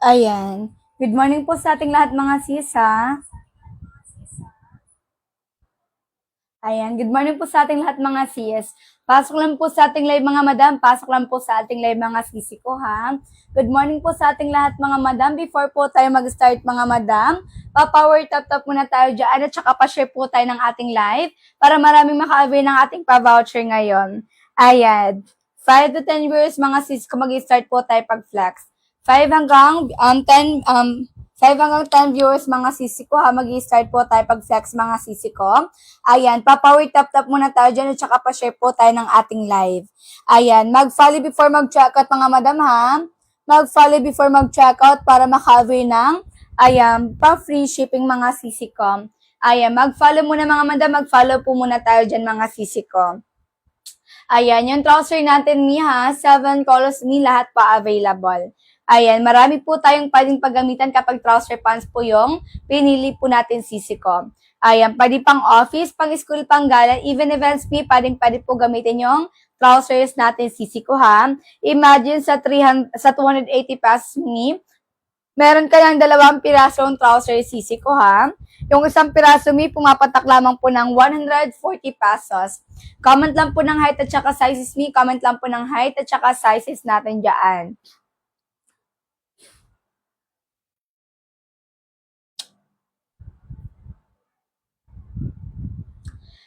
Ayan. Good morning po sa ating lahat mga sis, ha? Ayan. Good morning po sa ating lahat mga sis. Pasok lang po sa ating live mga madam. Pasok lang po sa ating live mga sisi ko, ha? Good morning po sa ating lahat mga madam. Before po tayo mag-start mga madam, pa-power tap muna tayo dyan at saka pa-share po tayo ng ating live para maraming maka-avail ng ating pa-voucher ngayon. Ayan. 5 to 10 viewers mga sis ko mag-start po tayo pag-flex. 5 hanggang 10 viewers mga sisi ko, ha. Mag-i-start po tayo pag-flex mga sisi ko. Ayan, pa-power tap muna tayo dyan at saka pa-share po tayo ng ating live. Ayan, mag-follow before mag-checkout mga madam, ha. Mag-follow before mag-checkout para maka-avail ng pa-free shipping mga sisi ko. Ayan, mag-follow muna mga madam, mag-follow po muna tayo dyan mga sisi ko. Ayan, yung trouser natin mi, ha, 7 colors mi, lahat pa available. Ayan, marami po tayong pwedeng paggamitan kapag trouser pants po yung pinili po natin sisi ko. Ayan, pwede pang office, pang school, pang gala, even events mi, pwede po gamitin yung trousers natin sisi ko, ha. Imagine sa 280 pesos mi, meron ka lang 2 pirasong trouser sisi ko, ha. Yung isang piraso mi, pumapatak lamang po ng 140 pesos. Comment lang po ng height at saka sizes mi, comment lang po ng height at saka sizes natin dyan.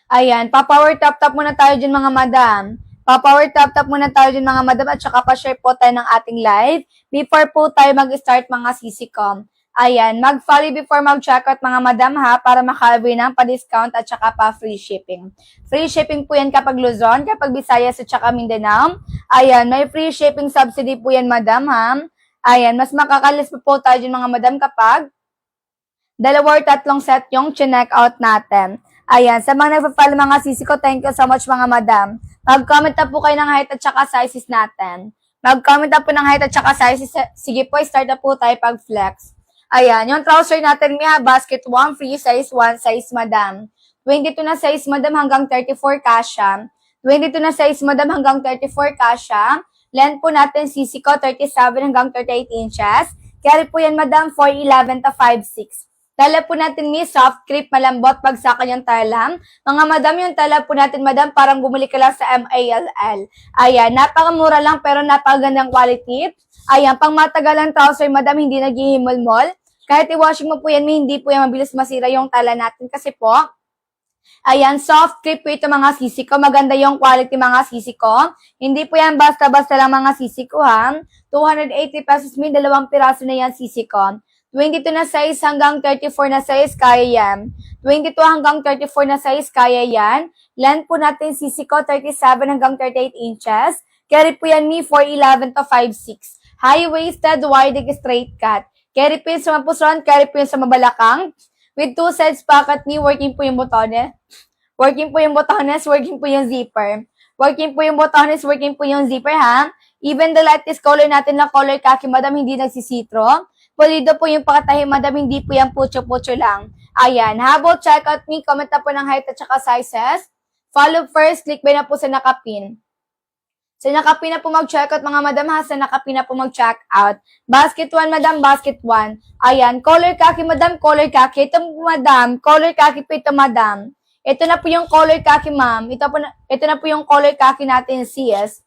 Ayan, pa-power tap muna tayo dyan mga madam. Pa-power tap muna tayo dyan mga madam at saka pa-share po tayo ng ating live before po tayo mag-start mga sisikom. Ayan, mag-follow before mag-checkout mga madam, ha, para maka-avail ng pa-discount at saka pa-free shipping. Free shipping po yan kapag Luzon, kapag Visayas at saka Mindanao. Ayan, may free shipping subsidy po yan madam, ha. Ayan, mas makakalis po tayo dyan mga madam kapag 2 or 3 set yung chinek out natin. Ayan, sa mga nagpa-follow mga sisi ko, thank you so much mga madam. Mag-comment na po kayo ng height at saka sizes natin. Mag-comment na po ng height at saka sizes. Sige po, start na po tayo pag-flex. Ayan, yung trouser natin niya, basket 1, free size 1, size madam. 22 na size madam hanggang 34 kasha. 22 na size madam hanggang 34 kasha. Length po natin sisi ko, 37 hanggang 38 inches. Carry po yan madam, 4'11 to 5'6". Tala po natin ni soft crepe, malambot pag sa kanyang tala. Mga madam, yung tala po natin madam, parang bumili ka lang sa MALL. Ayan, napakamura lang pero napakagandang quality. Ayan, pang matagalang trouser madam, hindi naghihimol-mol. Kahit i-washing mo po yan, hindi po yan mabilis masira yung tala natin kasi po, ayan, soft crepe po ito mga sisi ko. Maganda yung quality mga sisi ko. Hindi po yan basta-basta lang mga sisi ko, ha. 280 pesos may 2 piraso na yan sisi ko. 22 na size hanggang 34 na size, kaya yan. 22 hanggang 34 na size, kaya yan. Length po natin sisi ko, 37 hanggang 38 inches. Carry po yan ni 4'11 to 5'6". High-waisted, wide straight cut. Carry po yun sa mapuson, carry po yun sa mabalakang. With 2 sides pocket ni, working po yung botones. Working po yung botones, working po yung zipper. Working po yung botones, working po yung zipper, ha. Even the lightest color natin na color khaki, madam, hindi nagsisitro. Pulido po yung pakatahi, madam, hindi po yung pucho-pucho lang. Ayan, habang check out me, comment na po ng height at saka sizes. Follow first, click by na po sa nakapin. Sa nakapin na po mag-check out mga madam, ha, sa nakapin na po mag-check out. Basket 1 madam, basket 1. Ayan, color khaki madam, color khaki. Ito po madam, color khaki po ito madam. Ito na po yung color khaki ma'am. Ito na po yung color khaki natin sis.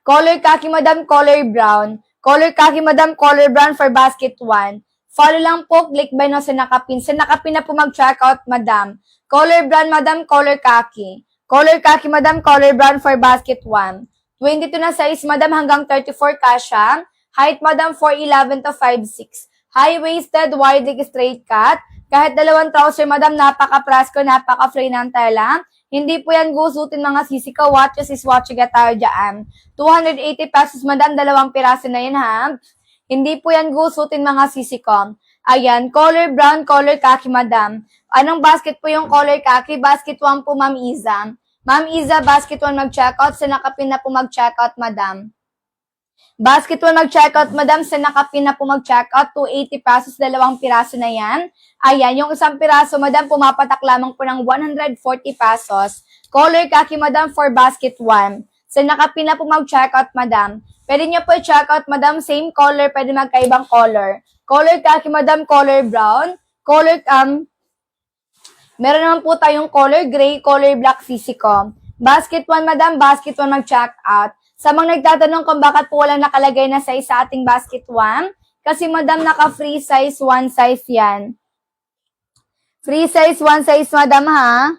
Color khaki madam, color brown. Color khaki madam, color brown for basket 1. Follow lang po, click by no sa nakapin. Sa nakapin na po mag-check out madam. Color brown madam, color khaki. Color khaki madam, color brown for basket 1. 22 na size madam hanggang 34 kasha. Height madam 4'11 to 5'6". High-waisted, wide straight cut. Kahit 2 trouser madam, napaka-prasko, napaka-free ng tela. Hindi po yan gusutin mga sisi ko. Watches is watching at tayo dyan. 280 pesos madam, 2 piraso na yun, ha. Hindi po yan gusutin mga sisi ko. Ayan, color brown, color khaki madam. Anong basket po yung color khaki? Basket 1 po ma'am Iza. Ma'am Iza, basket 1 mag-checkout. Sa nakapin na po mag-checkout madam. Basket 1 mag-checkout madam. Sa nakapin na po mag-checkout. 280 pesos, 2 piraso na yan. Ayan, yung isang piraso, madam, pumapatak lamang po ng 140 pesos. Color khaki, madam, for basket 1. So, nakapin na po mag-checkout, madam. Pwede nyo po i-checkout, madam. Same color, pwede magkaibang color. Color khaki, madam. Color brown. Color, meron naman po tayong color gray, color black, sisicom. Basket 1, madam. Basket 1 mag-checkout. Sa mga nagtatanong kung bakit po walang nakalagay na size sa ating basket 1, kasi, madam, naka-free size 1 size yan. Free size 1 size, madam, ha?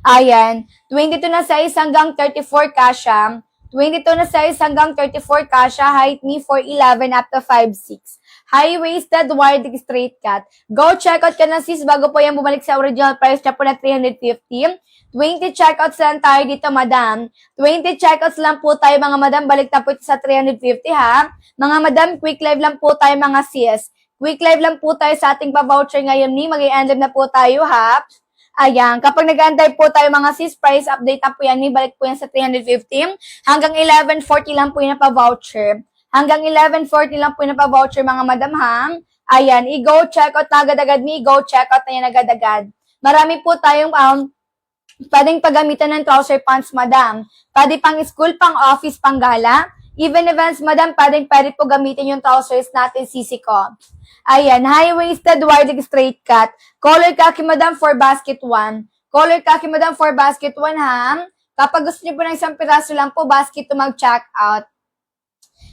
Ayan. 22 na size hanggang 34 kasha. 22 na size hanggang 34 kasha. Height ni 4'11 up to 5'6. High-waisted, wide, straight cut. Go check out ka na, sis, bago po yan bumalik sa original price niya po na 350. 20 checkouts lang tayo dito, madam. 20 checkouts lang po tayo, mga madam. Balik na po ito sa 350, ha? Mga madam, quick live lang po tayo, mga sis. Quick live lang po tayo sa ating pa-voucher ngayon ni. Mag-i-end live na po tayo, ha? Ayan, kapag nag-aantay po tayo mga sis, price update na po yan, may balik po yan sa 350. Hanggang 11:40 lang po yung pa-voucher. Hanggang 11:40 lang po yung pa-voucher, mga madam, ha? Ayan, i-go check out na agad-agad, go check out na yan agad-agad. Marami po tayong pwedeng paggamitan ng trouser pants, madam. Pwede pang school, pang office, pang gala. Even events, madam, pwede po gamitin yung trousers natin, sisi ko. Ayan, high-waisted, wide, straight cut. Color khaki, madam, for basket 1. Color khaki, madam, for basket 1, ha? Kapag gusto niyo po ng isang piraso lang po, basket to mag-check out.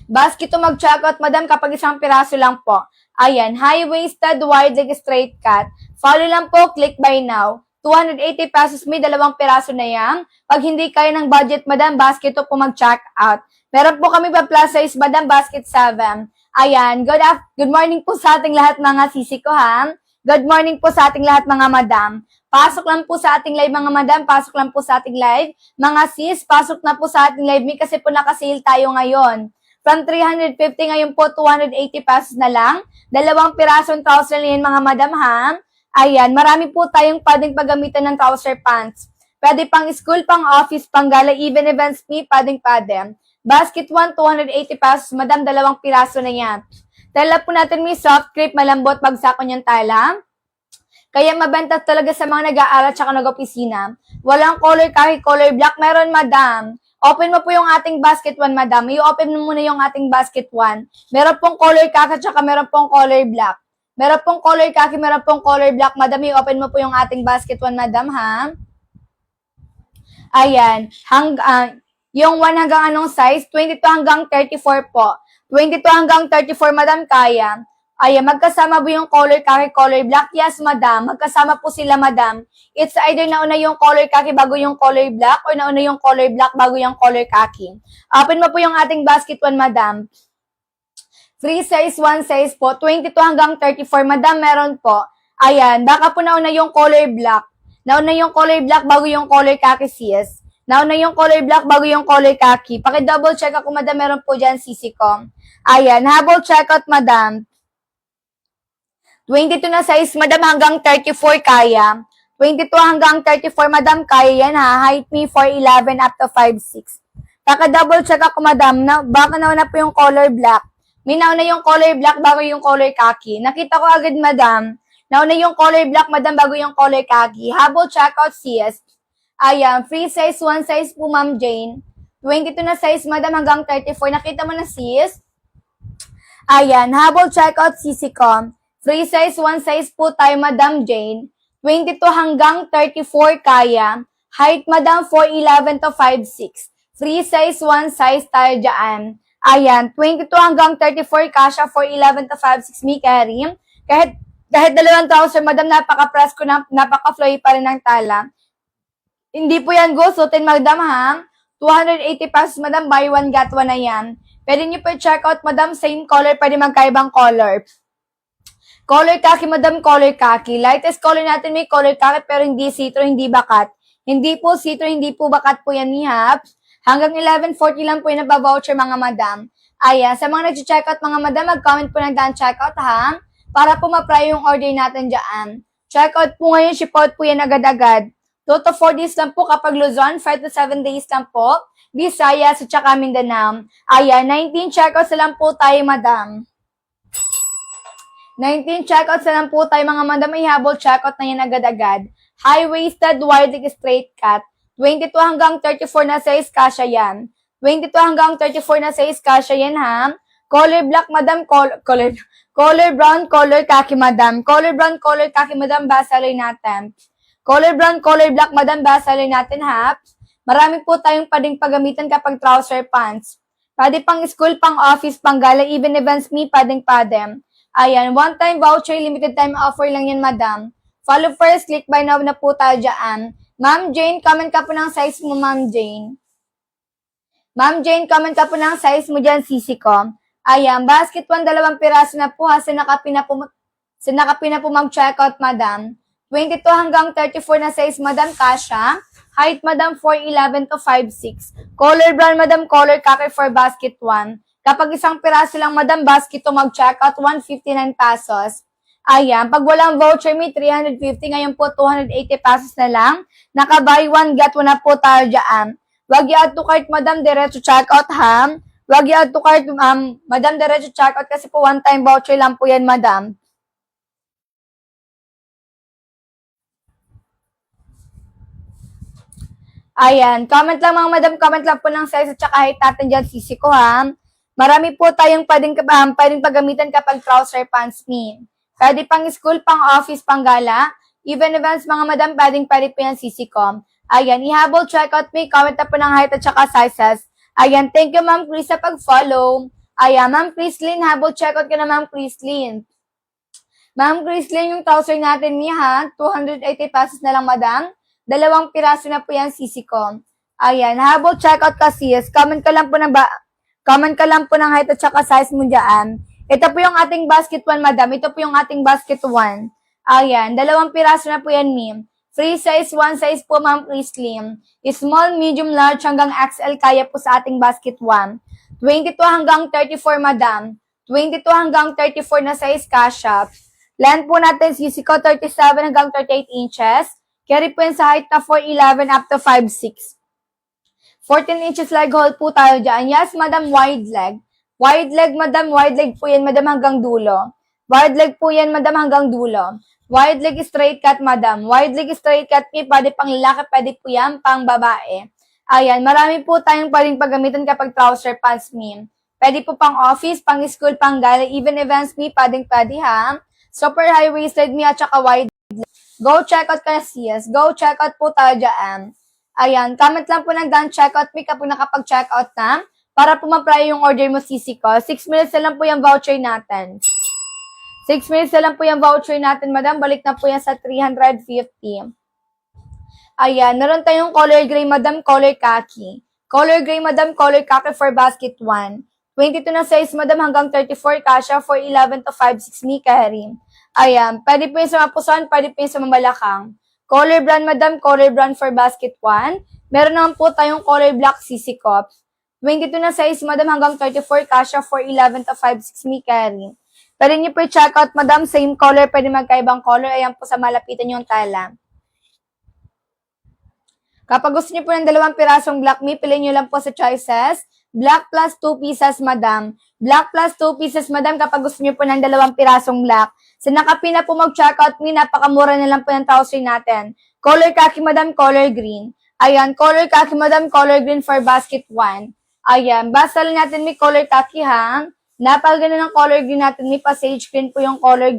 Basket to mag-check out, madam, kapag isang piraso lang po. Ayan, high-waisted, wide, straight cut. Follow lang po, click buy now. 280 pesos, may 2 piraso na yan. Pag hindi kaya ng budget, madam, basket to po mag-check out. Meron po kami pa plus size, madam, basket 7. Ayan, good morning po sa ating lahat, mga sisi ko, ha? Good morning po sa ating lahat, mga madam. Pasok lang po sa ating live, mga madam. Pasok lang po sa ating live. Mga sis, pasok na po sa ating live. May kasi po nakasale tayo ngayon. From 350 ngayon po, 280 pesos na lang. 2 pirasong trouser na yan, mga madam, ha? Ayan, marami po tayong pwedeng paggamitan ng trouser pants. Pwede pang school, pang office, pang gala, even events, pwedeng. Basket 1, 280 pesos. Madam, 2 piraso na yan. Tala po natin may soft crepe, malambot, bagsako niyang tala. Kaya mabenta talaga sa mga nag-aaral at nag-opisina. Walang color kahit color black. Meron, madam. Open mo po yung ating basket 1, madam. I-open mo muna yung ating basket 1. Meron pong color kaki at meron pong color black. Meron pong color kaki, meron pong color black. Madam, i-open mo po yung ating basket 1, madam, ha? Ayan. Yung 1 hanggang anong size? 22 hanggang 34 po. 22 hanggang 34, madam, kaya. Ayan, magkasama po yung color khaki, color black? Yes, madam. Magkasama po sila, madam. It's either nauna yung color khaki bago yung color black or nauna yung color black bago yung color khaki. Open mo po yung ating basket 1, madam. Free size, 1 size po. 22 hanggang 34, madam, meron po. Ayan, baka po nauna yung color black. Nauna yung color black bago yung color khaki, sis. Nauna yung color black bago yung color khaki. Paki-double check ako, madam. Meron po dyan, sisi ko. Ayan, habol check out, madam. 22 na size, madam, hanggang 34 kaya. 22 hanggang 34, madam, kaya yan, ha. Height me 4'11 up to 5'6. Paki-double check ako, madam. Baka nauna po yung color black. May nauna yung color black bago yung color khaki. Nakita ko agad, madam. Nauna yung color black, madam, bago yung color khaki. Habol check out, sis. Ayan, free size, 1 size po, Ma'am Jane. 22 na size, madam, hanggang 34. Nakita mo na, sis? Ayan, habol checkout, sisi ko. Free size, 1 size po tayo, Madam Jane. 22 hanggang 34 kaya. Height, madam, 4'11 to 5'6. Free size, 1 size tayo dyan. Ayan, 22 hanggang 34 kasha, 4'11 to 5'6, may carry. Kahit 2 trouser, madam, napaka-presko, napaka-flowy pa rin ng tala. Hindi po yan gustutin, madam, ha? 280 pesos, madam, buy 1, get 1 na yan. Pwede nyo po i-check out, madam, same color, pwede magkaibang color. Color khaki, madam, color khaki. Lightest color natin may color khaki, pero hindi citro, hindi bakat. Hindi po citro, hindi po bakat po yan ni Hap. Hanggang 11:40 lang po yung nabavoucher, mga madam. Ayan, sa mga nag-check out, mga madam, mag-comment po ng daan check out, ha? Para po ma-pry yung order natin dyan. Check out po ngayon, ship out po yan agad-agad. 2 to 4 days lang po kapag Luzon, 5 to 7 days lang po. Visayas at saka Mindanao. Ayan, 19 checkouts na lang po tayo, madam. 19 checkouts na lang po tayo, mga madam. May habol checkout na yan agad-agad. High-waisted, wide leg straight cut. 22 hanggang 34 na size, kasya yan. 22 hanggang 34 na size, kasya yan ha. Color black, madam, color brown, color khaki, madam. Color brown, color khaki, madam, basalay natin. Color brown, color black, madam, basalay natin ha. Marami po tayong pwedeng paggamitan kapag trouser pants. Pwede pang school, pang office, pang gala, even events me, pwedeng. Ayan, one-time voucher, limited time offer lang yan, madam. Follow first, click buy now na po tayo dyan. Ma'am Jane, comment ka po ng size mo, Ma'am Jane. Ma'am Jane, comment ka po ng size mo dyan, sisi ko. Ayan, basket 1, 2 piraso na po ha. Sa nakapina po mag-checkout, madam. 22 hanggang 34 na size, madam, kasha. Height, madam, 4'11 to 5'6. Color brown, madam, color khaki for basket 1. Kapag isang piraso lang, madam, basket to mag-checkout, 159 pesos. Ayan, pag walang voucher, may 350. Ngayon po, 280 pesos na lang. Naka-buy one, get one na po tayo dyan. Wag i-add to cart, madam, diretso checkout ha. Wag i-add to cart, madam, diretso checkout kasi po one-time voucher lang po yan, madam. Ayan, comment lang mga madam, comment lang po ng size at saka height natin dyan, sisi ko ha. Marami po tayong pwedeng paggamitan kapag trouser pants me. Pwede pang school, pang office, pang gala. Even events, mga madam, pwede po yan, sisi ko. Ayan, ihabol, checkout me, comment na po ng height at saka sizes. Ayan, thank you ma'am Chris sa pag-follow. Ayan, ma'am Chrislyn, habol, checkout ka na ma'am Chrislyn. Ma'am Chrislyn, yung trouser natin niya ha, 280 pesos na lang madam. 2 piraso na po yan, sisi ko. Ayan, habol, checkout ka sis. Comment ka lang po ng height at saka size mo dyan. Ito po yung ating basket 1, madam. Ito po yung ating basket 1. Ayan, 2 piraso na po yan, ma'am. Free size, 1 size po, ma'am, Chrislyn. Small, medium, large, hanggang XL kaya po sa ating basket 1. 22 hanggang 34, madam. 22 hanggang 34 na size, kasha. Length po natin, sisi ko, 37 hanggang 38 inches. Carry po yan sa height na 4'11 up to 5'6. 14 inches leg hole po tayo dyan. Yes, madam, wide leg. Wide leg, madam, wide leg po yan, madam, hanggang dulo. Wide leg po yan, madam, hanggang dulo. Wide leg straight cut, madam. Wide leg straight cut, pwede pang lalaki, pwede po yan, pang babae. Ayan, marami po tayong pwedeng paggamitan kapag trouser pants, ma'am. Pwede po pang office, pang school, pang gala, even events, pwede ha. Super high-waisted, at saka wide leg. Go check out ka na sis. Go check out po tayo dyan. Ayan, comment lang po ng done checkout me kapag nakapag-checkout na para po ma-apply yung order mo, sisi ko. 6 minutes na lang po yung voucher natin. 6 minutes na lang po yung voucher natin, madam. Balik na po yan sa 350. Ayan, meron tayong color gray, madam, color khaki. Color gray, madam, color khaki for basket 1. 22 na size, madam, hanggang 34, kasha, 4'11 to 5'6 ni carry. Ayan, pwede po yung sa mapuson, pwede po yung sa mamalakang. Color brown, madam, color brown for basket 1. Meron naman po tayong color black, sisi ko. 22 na size, madam, hanggang 34, kasha, 4'11 to 5'6 ni carry. Pwede nyo po i-check out, madam, same color, pwede magkaibang color. Ayan po sa malapitan yung tala. Kapag gusto nyo po ng 2 pirasong black me, piliin nyo lang po sa choices. Black plus 2 pieces, madam. Black plus 2 pieces, madam, kapag gusto nyo po ng 2 pirasong black. Sa nakapina po mag-checkout me, napakamura na lang po ng trouser natin. Color khaki, madam, color green. Ayan, color khaki, madam, color green for basket 1. Ayan, basta lang natin may color khaki ha. Napaganda ng color green natin, may sage green po yung color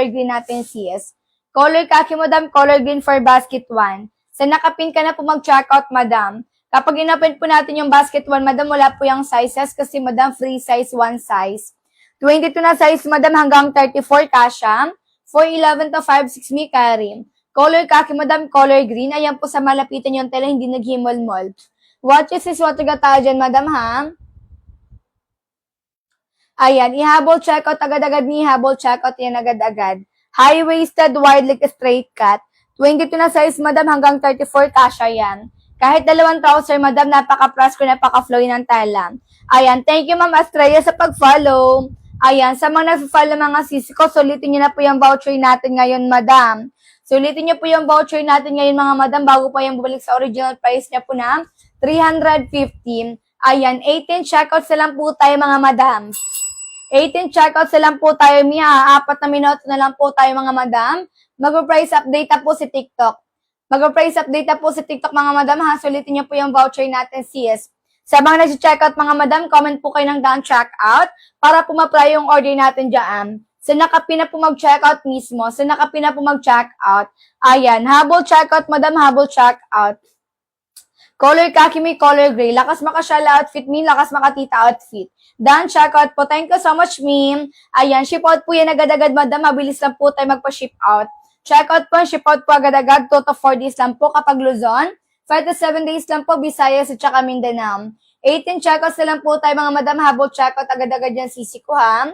green natin, sis. Color khaki, madam, color green for basket 1. Sa nakapin ka na po mag-checkout, madam. Kapag inapin po natin yung basket 1, madam, wala po yung sizes kasi, madam, free size, 1 size. 22 na size, madam, hanggang 34, kasha. 4'11 to 5'6 mi carry. Color khaki, madam, color green. Ayan po sa malapitan yung tela, hindi naghimol-mol. Watches is what tayo dyan, madam, ha? Ayan, ihabol checkout agad-agad ni ihabol checkout yan agad-agad. High-waisted, wide leg straight cut. 22 na size, madam, hanggang 34, kasha yan. Kahit 2 trouser, madam, napaka-plus ko, napaka-flowy ng tala. Ayan, thank you, ma'am Astraya, sa pag-follow. Ayan, sa mga nag-follow mga sisi ko, sulitin nyo na po yung voucher natin ngayon, madam. Sulitin nyo po yung voucher natin ngayon, mga madam, bago pa yung bumalik sa original price niya po na 315. Ayan, 18 checkouts na lang po tayo, mga madam. 18 checkouts na lang po tayo, Mia. 4 na minuto na lang po tayo, mga madam. Mag-price update na po si TikTok. Mag-price update na po sa TikTok mga madam ha. Sulitin niyo po yung voucher natin sis. Sa mga nag-checkout mga madam, comment po kayo ng down checkout para po ma-apply yung order natin dyan. Sa nakapin na po mag-checkout mismo. Sa nakapin na po mag-checkout. Ayan, habol checkout madam, habol checkout. Color khaki may color gray. Lakas makashala outfit min, lakas makatita outfit. Done checkout po. Thank you so much, ma'am. Ayan, ship out po yan agad-agad, madam. Mabilis lang po tayo magpa-ship out. Checkout po, ship out po agad-agad. 2 to 4 days lang po kapag Luzon. 5 to 7 days lang po, Visayas at saka Mindanao. 18 checkouts na lang po tayo, mga madam. Habol checkout agad-agad yan, sisi ko, ha?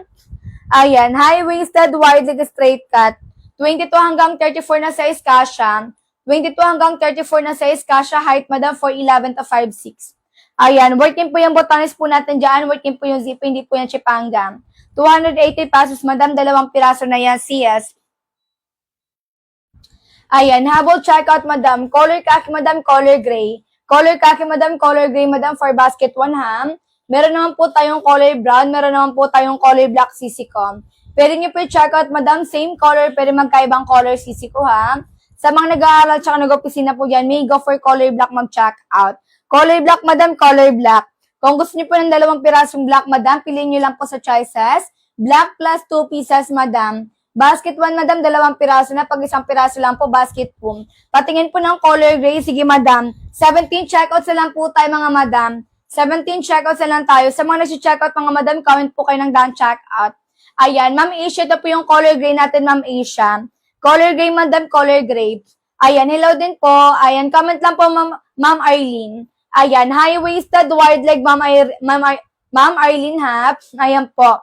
Ayan, high-waisted, wide leg straight cut. 22 hanggang 34 na size kasha. 22 hanggang 34 na size kasha. Height, madam, 4'11 to 5'6". Ayan, working po yung botones po natin dyan. Working po yung zip, hindi po yung chipanga. 280 pesos, madam. 2 piraso na yan, CS. Ayan, habol checkout, madam. Color khaki, madam, color gray. Color khaki, madam, color gray, madam, for basket 1, ha? Meron naman po tayong color brown. Meron naman po tayong color black, sisi ko. Pwede nyo po i-checkout, madam, same color, pwede magkaibang color, sisi ko, ha? Sa mga nag-aaral tsaka nag-opisina po dyan, may go for color black mag-checkout. Color black, madam, color black. Kung gusto nyo po ng 2 pirasong black, madam, piliin nyo lang po sa choices. Black plus 2 pieces, madam. Basket 1, madam, 2 piraso na. Pag 1 piraso lang po, basket 2. Patingin po ng color gray. Sige, madam. 17 checkouts na lang po tayo, mga madam. 17 checkouts na lang tayo. Sa mga nasi-checkout, mga madam, comment po kayo ng down checkout. Ayan, Ma'am Asia, ito po yung color gray natin, Ma'am Asia. Color gray, madam, color gray. Ayan, hello din po. Ayan, comment lang po, Ma'am Arlene. Ayan, high-waisted, wide leg, Ma'am Arlene, ha? Ayan po.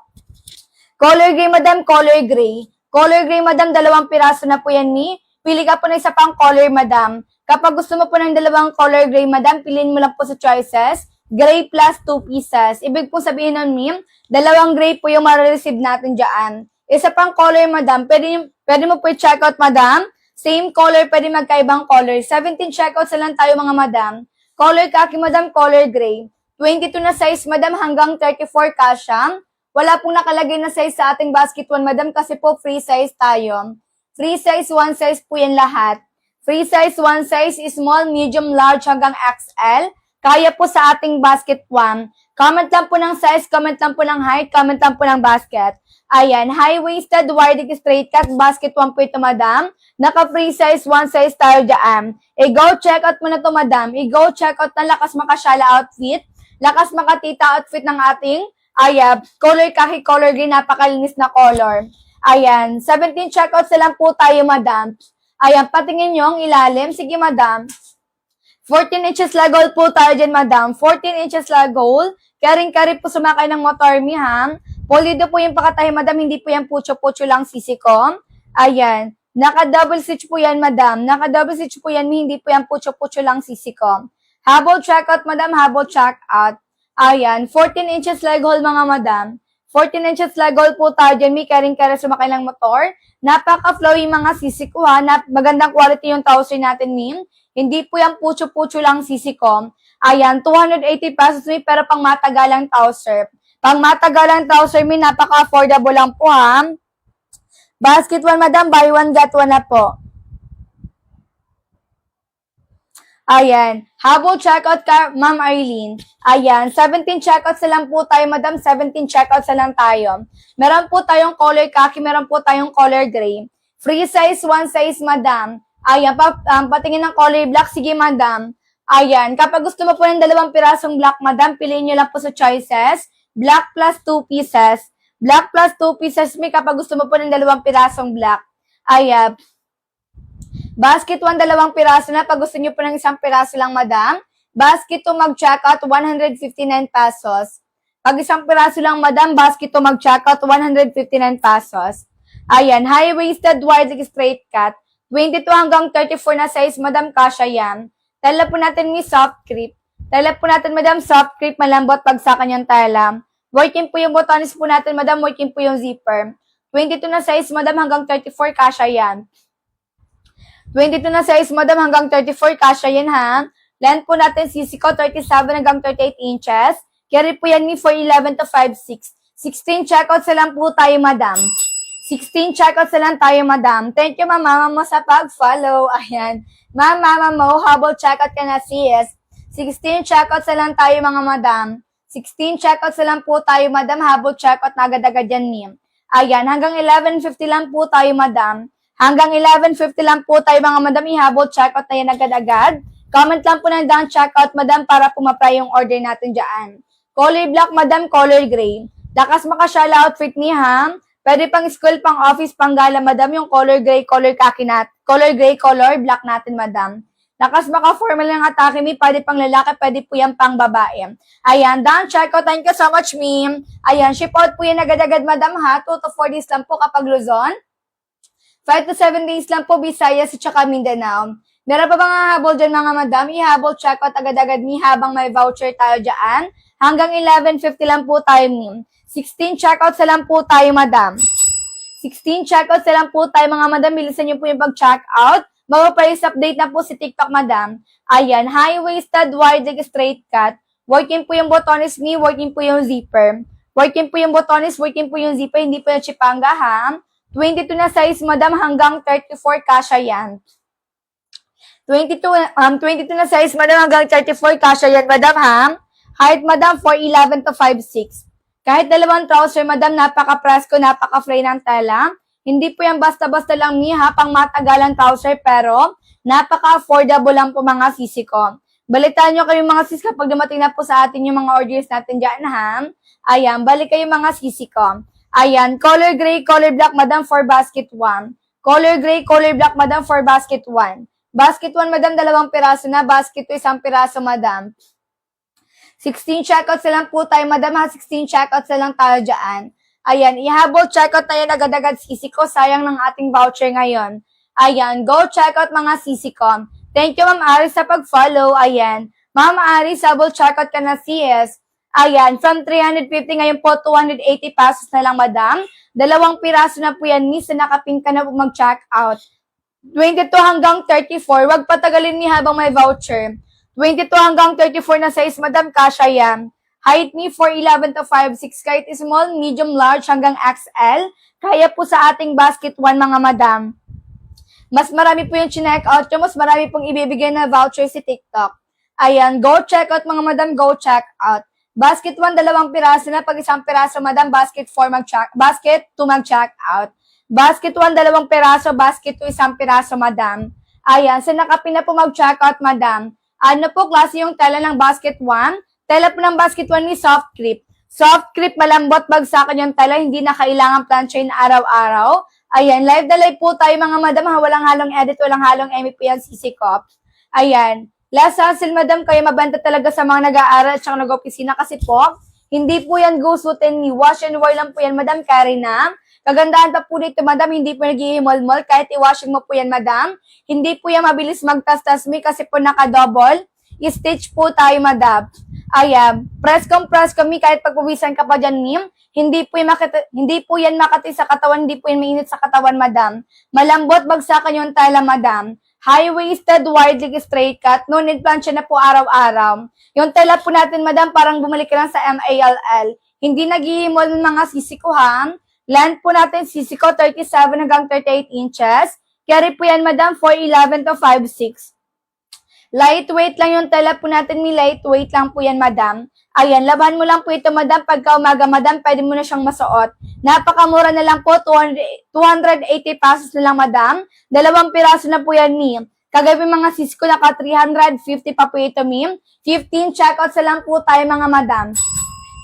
Color gray, madam, color gray. Color gray, madam, 2 piraso na po yan, mi. Pili ka po ng isa pang color, madam. Kapag gusto mo po ng 2 color gray, madam, piliin mo lang po sa choices. Gray plus 2 pieces. Ibig po sabihin nun, mi, 2 gray po yung ma-receive natin dyan. Isa pang color, madam. Pwede mo po i-checkout, madam. Same color, pwede magkaibang color. 17 checkouts na lang tayo, mga madam. Color khaki, madam, color gray. 22 na size, madam, hanggang 34 kasha. Wala pong nakalagay na size sa ating basket 1, madam, kasi po free size tayo. Free size, 1 size po yan lahat. Free size, 1 size, small, medium, large, hanggang XL. Kaya po sa ating basket 1. Comment lang po ng size, comment lang po ng height, comment lang po ng basket. Ayan, high-waisted, wide straight cut, basket 1 po ito, madam. Naka-free size, 1 size tayo dyan. I-go check out mo na to, madam. I-go check out na lakas makashala outfit. Lakas makatita outfit ng ating color khaki, color green, napakalinis na color. Ayan, 17 checkouts na lang po tayo, madam. Ayan, patingin nyo ang ilalim. Sige, madam. 14 inches la gold po tayo dyan, madam. 14 inches la gold. Karing-kari po sumakay ng motor mi, ha? Polido po yung pakatahi, madam. Hindi po yan pucho-pucho lang, sisi ko. Ayan. Naka-double stitch po yan, madam. Naka-double stitch po yan, mi. Hindi po yan pucho-pucho lang, sisi ko. Habol checkout, madam. Habol checkout. Ayan, 14 inches leg hole, mga madam. 14 inches leg hole po tayo dyan. May karing-kara sumakay ng motor. Napaka-flowy mga sisi ko, ha. Magandang quality yung trouser natin, ma'am. Hindi po yung pucho-pucho lang, sisi ko. Ayan, 280 pesos, may, pero pang matagalang trouser. Pang matagalang trouser, may, napaka-affordable lang po, ha. Basket 1, madam. Buy 1, get 1 na po. Ayan. Habol checkout ka, Ma'am Arlene. Ayan. 17 checkouts na lang po tayo, madam. 17 checkouts na lang tayo. Meron po tayong color khaki. Meron po tayong color gray. Free size, 1 size, madam. Ayan. Patingin ng color black. Sige, madam. Ayan. Kapag gusto mo po ng 2 pirasong black, madam, piliin nyo lang po sa choices. Black plus 2 pieces. Black plus 2 pieces, may kapag gusto mo po ng 2 pirasong black. Ayan. Basket 1, 2 piraso na. Pag gusto nyo po ng 1 piraso lang, madam. Basket 2, mag-checkout, 159 pesos. Pag 1 piraso lang, madam, basket 2, mag-checkout, 159 pesos. Ayan, high-waisted, wide straight cut. 22 hanggang 34 na size, madam, kasha yan. Tala po natin ni soft creep. Tala po natin, madam, soft creep, malambot pag sa kanyang tala. Working po yung botones po natin, madam, working po yung zipper. 22 na size, madam, hanggang 34, kasha yan. 22 na size, madam, hanggang 34, kasha yan, ha? Length po natin, sisi ko, 37 hanggang 38 inches. Carry po yan ni 4'11 to 5'6". 16 checkouts na lang po tayo, madam. 16 checkouts na lang tayo, madam. Thank you, mama mo, sa pag-follow. Ayan. Mama mo, habol checkout ka na, sis. 16 checkouts na lang tayo, mga madam. 16 checkouts na lang po tayo, madam. Habol checkout na agad-agad yan, ma'am. Ayan, hanggang 11:50 lang po tayo, madam. Hanggang 11:50 lang po tayo, mga madam. Ihabol checkout na yan agad-agad. Comment lang po ng down checkout, madam, para pumapray yung order natin dyan. Color black, madam, color gray. Lakas makashala outfit ni Ham. Pwede pang school, pang office, pang gala, madam, yung color gray, color khaki color gray, color black natin, madam. Lakas baka formal ng atake, mi, pwede pang lalaki, pwede po yan pang babae. Ayan, down checkout, thank you so much, ma'am. Ayan, ship out po yan agad-agad, madam, ha, 2 to 4 days lang po kapag Luzon. 5 to 7 days lang po, Visayas at saka Mindanao. Meron pa bang habol dyan, mga madam? Ihabol checkout agad-agad, mi, habang may voucher tayo dyan. Hanggang 11:50 lang po tayo, ma'am. 16 checkouts na lang po tayo, madam. 16 checkouts na lang po tayo, mga madam. Bilisan niyo po yung pag-checkout. Mag-price update na po si TikTok, madam. Ayan, high-waisted, wide leg, straight cut. Working po yung botones ni, working po yung zipper. Working po yung botones, working po yung zipper, hindi po yung chipanga, ha? 22 na size, madam, hanggang 34 kasha yan. 22 na size, madam, hanggang 34 kasha yan, madam, ha? Height, madam, 4'11 to 5'6". Kahit dalawang trouser, madam, napaka-presko, napaka-fray ng tela. Hindi po yan basta-basta lang, ha, pang matagalang trouser, pero napaka-affordable lang po, mga sisi ko. Balitaan nyo kayo, mga sis, kapag dumating na po sa atin yung mga orders natin dyan, ha? Ayan, balik kayo, mga sisi ko. Ayan, color gray, color black, madam, for basket 1. Color gray, color black, madam, for basket 1. Basket 1, madam, 2 piraso na. Basket 2, 1 piraso, madam. 16 checkouts na lang po tayo, madam, ha? 16 checkouts na lang tayo dyan. Ayan, ihabol checkout tayo agad-agad, sisi ko. Sayang ng ating voucher ngayon. Ayan, go checkout, mga sisi ko. Thank you, Ma'am Aris, sa pag-follow. Ayan. Ma'am Aris, habol checkout ka na, sis. Ayan, from 350 ngayon po, 280 pesos na lang, madam. 2 piraso na po yan, miss, na nakapin ka na po mag-checkout. 22 hanggang 34, wag patagalin ni habang may voucher. 22 hanggang 34 na size, madam, kasha yan. Height ni 4'11 to 5'6", kahit small, medium, large, hanggang XL. Kaya po sa ating basket 1, mga madam. Mas marami po yung chinek out nyo, mas marami pong ibibigay na voucher si TikTok. Ayan, go check out, mga madam, go check out. Basket 1, 2 piraso na. Pag 1 piraso, madam, basket 2 mag-check out. Basket 1, 2 piraso, basket 2, 1 piraso, madam. Ayan, sa nakapin na po mag-check out, madam. Ano po, klase yung tela ng basket 1? Tela po ng basket 1 ni soft creep. Soft creep, malambot, bagsakan yung tela, hindi na kailangan planchain araw-araw. Ayan, live na live po tayo, mga madam, ha? Walang halong edit, walang halong MEP yan, CC Cops. Ayan, last hustle, madam, kayo mabenta talaga sa mga nag-aaral at saka nag-opisina kasi po, hindi po yan go suitin ni wash and wear lang po yan, madam, Karina. Kagandahan pa po dito, madam, hindi po naghihimol-mol, kahit i-washing mo po yan, madam. Hindi po yan mabilis magtas-tas mi kasi po naka-double. I-stitch po tayo, madam. Ayan, press mi, kahit pagpawisan ka pa dyan, mim. Hindi po yan makati sa katawan, hindi po yan mainit sa katawan, madam. Malambot, bagsakan yung tela, madam. High-waisted, wide leg, straight cut. No need plancha na po araw-araw. Yung tela po natin, madam, parang bumalik ka lang sa MALL. Hindi naghihimol ng mga sisi ko, ha? Length po natin, sisi ko, 37 hanggang 38 inches. Carry po yan, madam, 4'11 to 5'6". Lightweight lang yung tela po natin, lightweight lang po yan, madam. Ayan, laban mo lang po ito, madam. Pagka umaga, madam, pwede mo na siyang masuot. Napakamura na lang po, 280 pesos na lang, madam. 2 piraso na po yan, mi. Kagabi mga sis ko, naka 350 pa po ito, mi. 15 checkouts na lang po tayo, mga madam.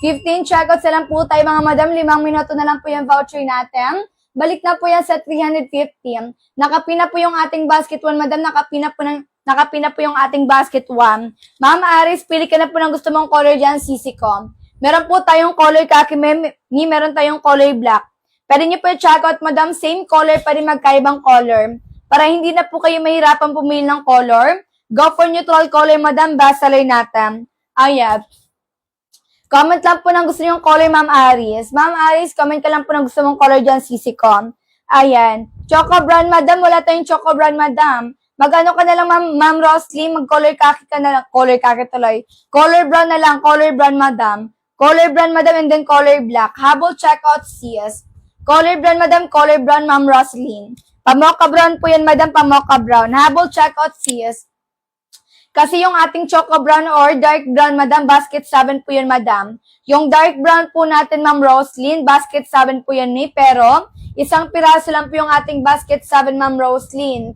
15 checkouts na lang po tayo, mga madam. 5 minuto na lang po yung voucher natin. Balik na po yan sa 350. Nakapina po yung ating basket 1, madam. Nakapina po yung ating basket 1. Ma'am Aris, pili ka na po ng gusto mong color dyan, sisi ko. Meron po tayong color khaki, meron tayong color black. Pwede nyo po i-check out, madam, same color pa rin magkaibang color. Para hindi na po kayo mahirapan pumili ng color. Go for neutral color, madam, bestseller natin. Ayan. Comment lang po ng gusto nyong color, Ma'am Aris. Ma'am Aris, comment ka lang po ng gusto mong color dyan, sisi ko. Ayan. Choco brown, madam. Wala tayong choco brown, madam. Mag-ano ka na lang, Ma'am Roslyn, mag-color khaki ka na lang. Color khaki tuloy. Color brown na lang. Color brown, madam. Color brown, madam, and then color black. Habol checkout, sis. Color brown, madam. Color brown, ma'am Roslyn. Pamocha brown po yan, madam. Pamocha brown. Habol checkout, sis. Kasi yung ating choco brown or dark brown, madam, basket 7 po yun, madam. Yung dark brown po natin, ma'am Roslyn, basket 7 po yan, ni. Pero, isang piraso lang po yung ating basket 7, ma'am Roslyn.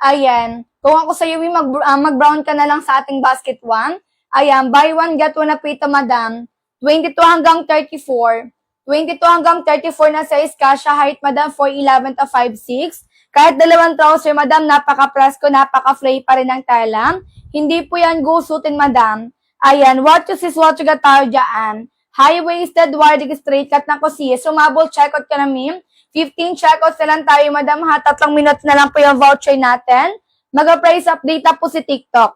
Ayan. Kung ako sa iyo, mag-brown ka na lang sa ating basket 1. Ayan, buy 1, get 1 na po ito, madam. 22 hanggang 34. 22 hanggang 34 na size, kasha height, madam, 4'11 to 5'6". Kahit dalawang trouser, madam, napaka-presko, napaka-flay pa rin ang tela. Hindi po yan gusutin, madam. Ayan, what you see is what you got tayo dyan. High-waisted, wide straight cut na ko siya. Sumabol, checkout ka na, ma'am. 15 checkouts na lang tayo, madam, ha. 3 minutes na lang po yung voucher natin. Mag-price update na po si TikTok.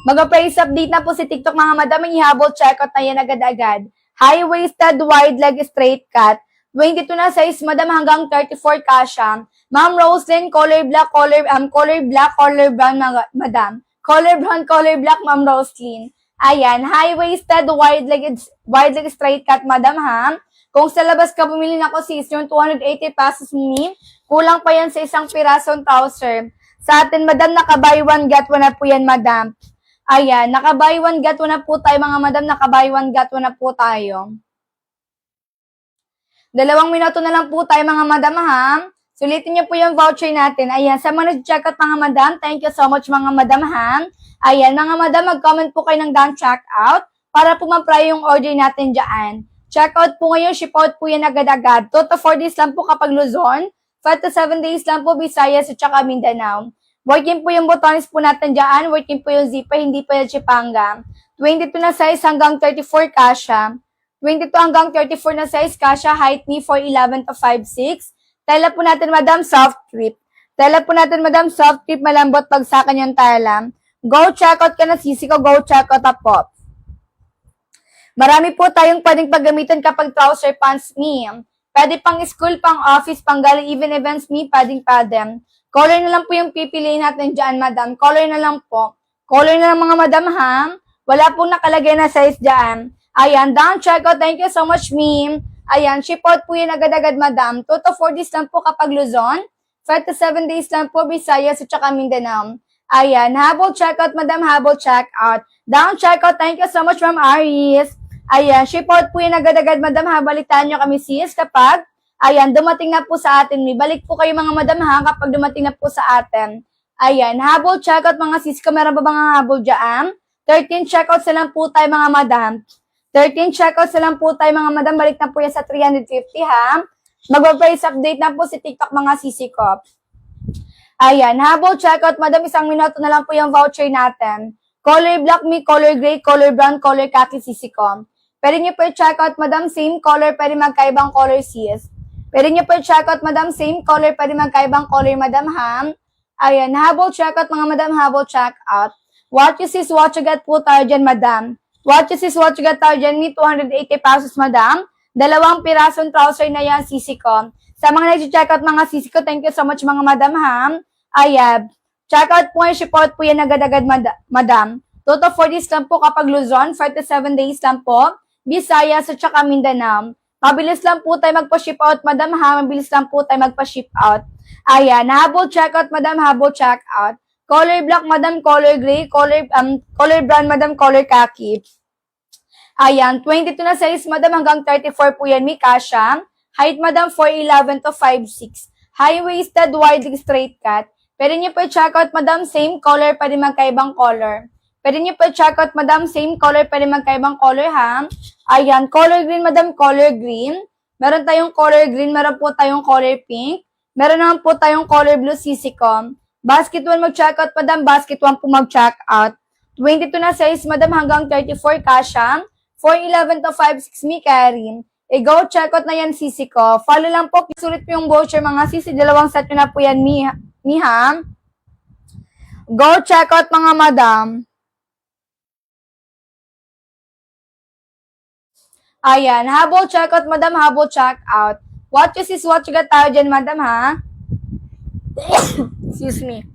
Mag-price update na po si TikTok, mga madam. Ihabol, checkout na yan agad-agad. High-waisted, wide leg, straight cut. 22 na size, madam, hanggang 34 kasha. Ma'am Roslyn, color black, color brown, madam. Color black, ma'am Roslyn. Ayan, high-waisted, wide leg, straight cut, madam, ha? Kung sa labas ka bumili na ko, sis, yung 280 pesos ni, kulang pa yan sa isang pirasong trouser. Sa atin, madam, naka-buy one, get one na po yan, madam. Ayan, naka-buy one, get one na po tayo, mga madam, naka-buy one, get one na po tayo. 2 minuto na lang po tayo, mga madam, ha? Sulitin niyo po yung voucher natin. Ayan, sa mga nag-checkout, mga madam, thank you so much, mga madam, ha? Ayan, mga madam, mag-comment po kayo ng down checkout para po ma-apply yung order natin dyan. Checkout po ngayon, ship out po yan agad-agad. 2 to 4 days lang po kapag Luzon, 5 to 7 days lang po Visayas at saka Mindanao. Working po yung buttons po natin dyan, working po yung zipper, hindi po yung chipanga. 22 na size hanggang 34 kasha. 22 hanggang 34 na size kasha, height ni 4'11 to 5'6". Tela po natin, madam, soft grip. Tela po natin, madam, soft grip, malambot pagsakan yung tela. Go checkout ka na, sisi ko. Go checkout up po. Marami po tayong pwedeng paggamitan kapag trouser pants ni. Pwede pang school, pang office, pang galing even events ni, pwedeng. Color na lang po yung pipiliin natin dyan, madam. Color na lang po. Color na lang, mga madam, ha? Wala pong nakalagay na size dyan. Ayan, down checkout. Thank you so much, ma'am. Ayan, ship out po yan agad-agad, madam. 2 to 4 days lang po kapag Luzon. 5 to 7 days lang po Visayas at saka Mindanao. Ayan, habol checkout, madam, habol checkout. Down checkout, thank you so much, ma'am Aris. Ayan, ship out po yan agad-agad, madam, ha. Balitaan nyo kami, sis, kapag, ayan, dumating na po sa atin. May balik po kayo, mga madam, ha, kapag dumating na po sa atin. Ayan, habol checkout, mga sis, ko meron pa mga habol dyan? 13 checkouts na lang po tayo, mga madam. 13 checkouts na lang po tayo, mga madam. Balik na po yan sa 350, ha? Mag-price update na po si TikTok, mga sisi ko. Ayan, habol checkout, madam. 1 minuto na lang po yung voucher natin. Color black me, color gray, color brown, color khaki, sisi ko. Pwede nyo po checkout, madam, same color, pwede magkaibang color, sis. Pwede nyo po checkout, madam, same color, pwede magkaibang color, madam, ha? Ayan, habol checkout, mga madam, habol checkout. What you see is what you get po tayo dyan, madam. What you see is what you got tayo dyan, ni 280 pesos, madam. 2 pirasong trouser na yan, sisi ko. Sa mga nag-checkout, mga sisi ko, thank you so much, mga madam, ha? Ayan. Checkout po yan, ship out po yan agad-agad, madam. 2 to 4 days lang po kapag Luzon, 5 to 7 days lang po Visayas at saka Mindanao. Mabilis lang po tayo magpa-ship out, madam, ha? Mabilis lang po tayo magpa-ship out. Ayan. Habol checkout, madam, habol checkout. Color black, madam, color gray, color brown, madam, color khaki. Ayan, 22 na size, madam, hanggang 34 po yan, may kasha. Height, madam, 4'11 to 5'6". High-waisted, wide straight cut. Pwede nyo po i-checkout, madam, same color, pwede magkaibang color. Pwede nyo po i-checkout, madam, same color, pwede magkaibang color, ha? Ayan, color green, madam, color green. Meron tayong color green, meron po tayong color pink. Meron naman po tayong color blue, sisi ko. Basket 1 mag-checkout, madam. Basket 1 po mag-checkout. 22 na size, madam, hanggang 34 kasha. 4'11 to 5'6", mi carry. Go, checkout na yan, sisi ko. Follow lang po. Sulit po yung voucher, mga sisi. 2 set na po yan, mi ha. Go, checkout, mga madam. Ayan, habol checkout, madam, habol checkout. What you see is what you got tayo dyan, madam, ha? Excuse me.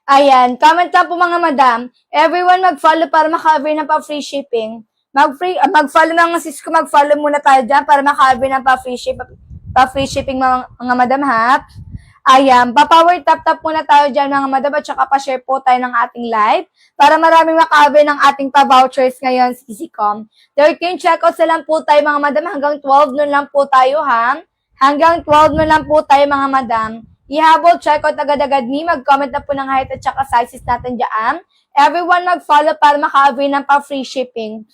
Ayan, comment lang po, mga madam. Everyone mag-follow para maka-cover na pa free shipping. Mag-follow mga sis ko, mag-follow muna tayo dyan para maka-avail ng pa-free shipping mga madam ha. Ayan, pa-power tap muna tayo dyan mga madam at saka pa-share po tayo ng ating live para maraming maka-avail ng ating pa-vouchers ngayon CCCom. 13 checkouts na lang po tayo mga madam, hanggang 12 nun lang po tayo ha. Hanggang 12 nun lang po tayo mga madam. Ihabol, checkout agad-agad ni, mag-comment na po ng height at saka sizes natin dyan. Everyone mag-follow para maka-avail ng pa-free shipping.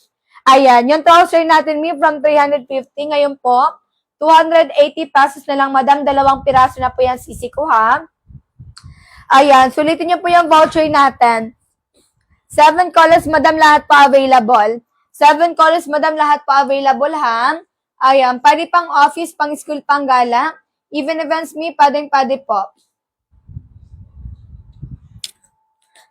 Ayan, yung trouser natin mi from 350, ngayon po, 280 pesos na lang, madam. 2 piraso na po yan, sisi ko, ha? Ayan, sulitin niyo po yung voucher natin. 7 colors, madam, lahat po available. 7 colors, madam, lahat po available, ha? Ayan, pwede pang office, pang school, pang gala. Even events me, pwede po.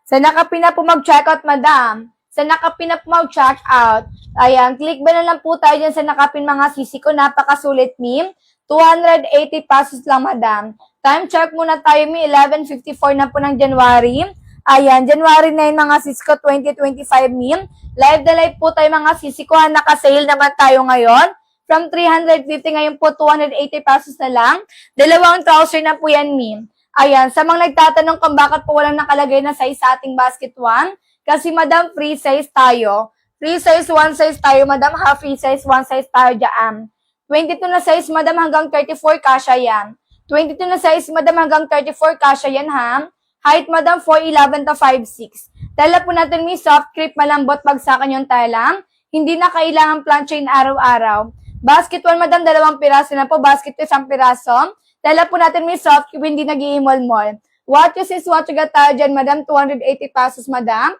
Sa nakapina po mag-checkout, madam. Sa nakapin na po mag-checkout. Ayan, click ba na lang po tayo dyan sa nakapin mga sisi ko. Napakasulit ni. 280 pesos lang, madam. Time check muna tayo mi. 11:54 na po ng January. Ayan, January 9 mga sisi ko, 2025 mi. Live na live po tayo mga sisi ko. Naka-sale naman tayo ngayon. From 350 ngayon po, 280 pesos na lang. 2 trouser na po yan mi. Ayan, sa mga nagtatanong kung bakit po walang nakalagay na size sa ating basket 1, kasi madam, free size tayo. Free size, 1 size tayo, madam. Half free size, 1 size tayo dyan. 22 na size, madam, hanggang 34, kasha yan. 22 na size, madam, hanggang 34, kasha yan, ha? Height, madam, 4'11 to 5'6". Tela po natin, may soft crepe, malambot, bagsakan yung tela. Hindi na kailangan planchain araw-araw. Basket 1, madam, 2 piraso na po. Basket 2, 1 piraso. Tela po natin, may soft crepe, hindi nag-iimol-mol. What you sis, what you got tayo dyan, madam? 280 pesos, madam.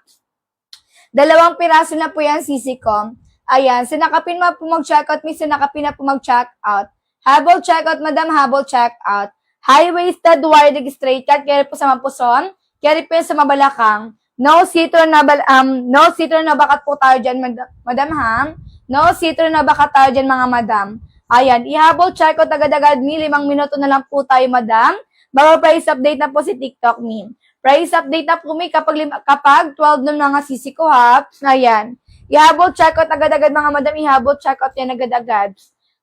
2 piraso na po yan, sisi ko. Ayan, sinakapin mo po mag-checkout, may sinakapin na po mag-checkout. Habol checkout, madam, habol checkout. High-waisted, wide straight cut, carry po sa mapuson, carry po sa mabalakang. No citron na bakat po tayo dyan, madam ha? No citron na bakat tayo dyan, mga madam. Ayan, ihabol checkout agad-agad, 5 minuto na lang po tayo, madam. Bago price update na po si TikTok meme. Price update na po may kapag 12 ng mga sisi ko ha. Ayan. Ihabol checkout agad-agad mga madam. Ihabol checkout yan agad-agad.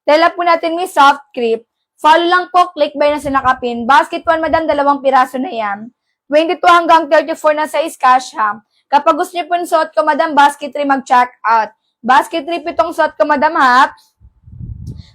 Tela po natin may soft crepe. Follow lang po. Click by na sinakapin. Basket 1 madam. 2 piraso na yan. 22 hanggang 34 na size cash ha. Kapag gusto niyo po yung suot ko madam, basket 3 mag-check out. Basket 3 pitong suot ko madam ha.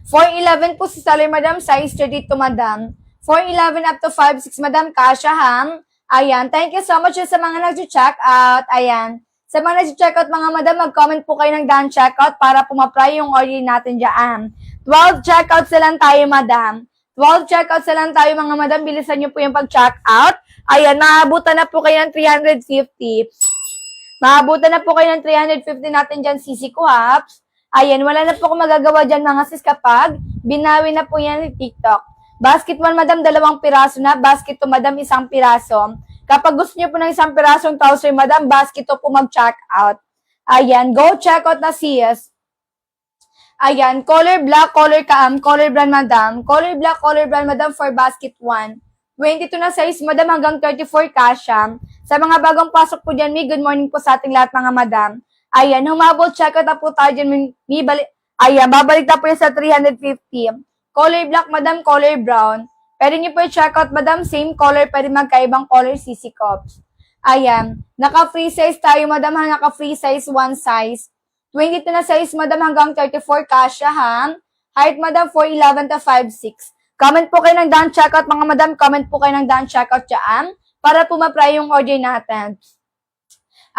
4'11 po si seller madam. Size 32 madam. 4'11 up to 5'6 madam. Kasha ha. Ayan, thank you so much sa mga nag-check out. Ayan, sa mga nag-check out mga madam, mag-comment po kayo ng done checkout para pumapry yung order natin dyan. 12 checkouts na lang tayo, madam. 12 checkouts na lang tayo, mga madam. Bilisan nyo po yung pag-check out. Ayan, maabutan na po kayo ng 350. Maabutan na po kayo ng 350 natin dyan, sisi ko, ha. Ayan, wala na po akong magagawa dyan, mga sis, kapag binawi na po yan ni TikTok. Basket 1, madam, 2 piraso na. Basket 2, madam, 1 piraso. Kapag gusto niyo po ng 1 pirasong trouser, madam, basket 2 po mag-check out. Ayan, go check out na sis. Ayan, color black, color color brand, madam. Color black, color brand, madam, for basket 1. 22 na size, madam, hanggang 34 kasha. Sa mga bagong pasok po dyan, good morning po sa ating lahat, mga madam. Ayan, humabol check out na po tayo dyan. Ayan, babalik na po yan sa 350. Color black, madam, color brown. Pwede nyo po i-check out, madam, same color, pwede magkaibang color, sisi cups. Ayan, naka-free size tayo, madam, ha, naka-free size, 1 size. 22 na size, madam, hanggang 34 kasha, ha. Height, madam, 4'11 to 5'6". Comment po kayo ng done checkout, mga madam, comment po kayo ng done checkout dyan, para pumapry yung order natin.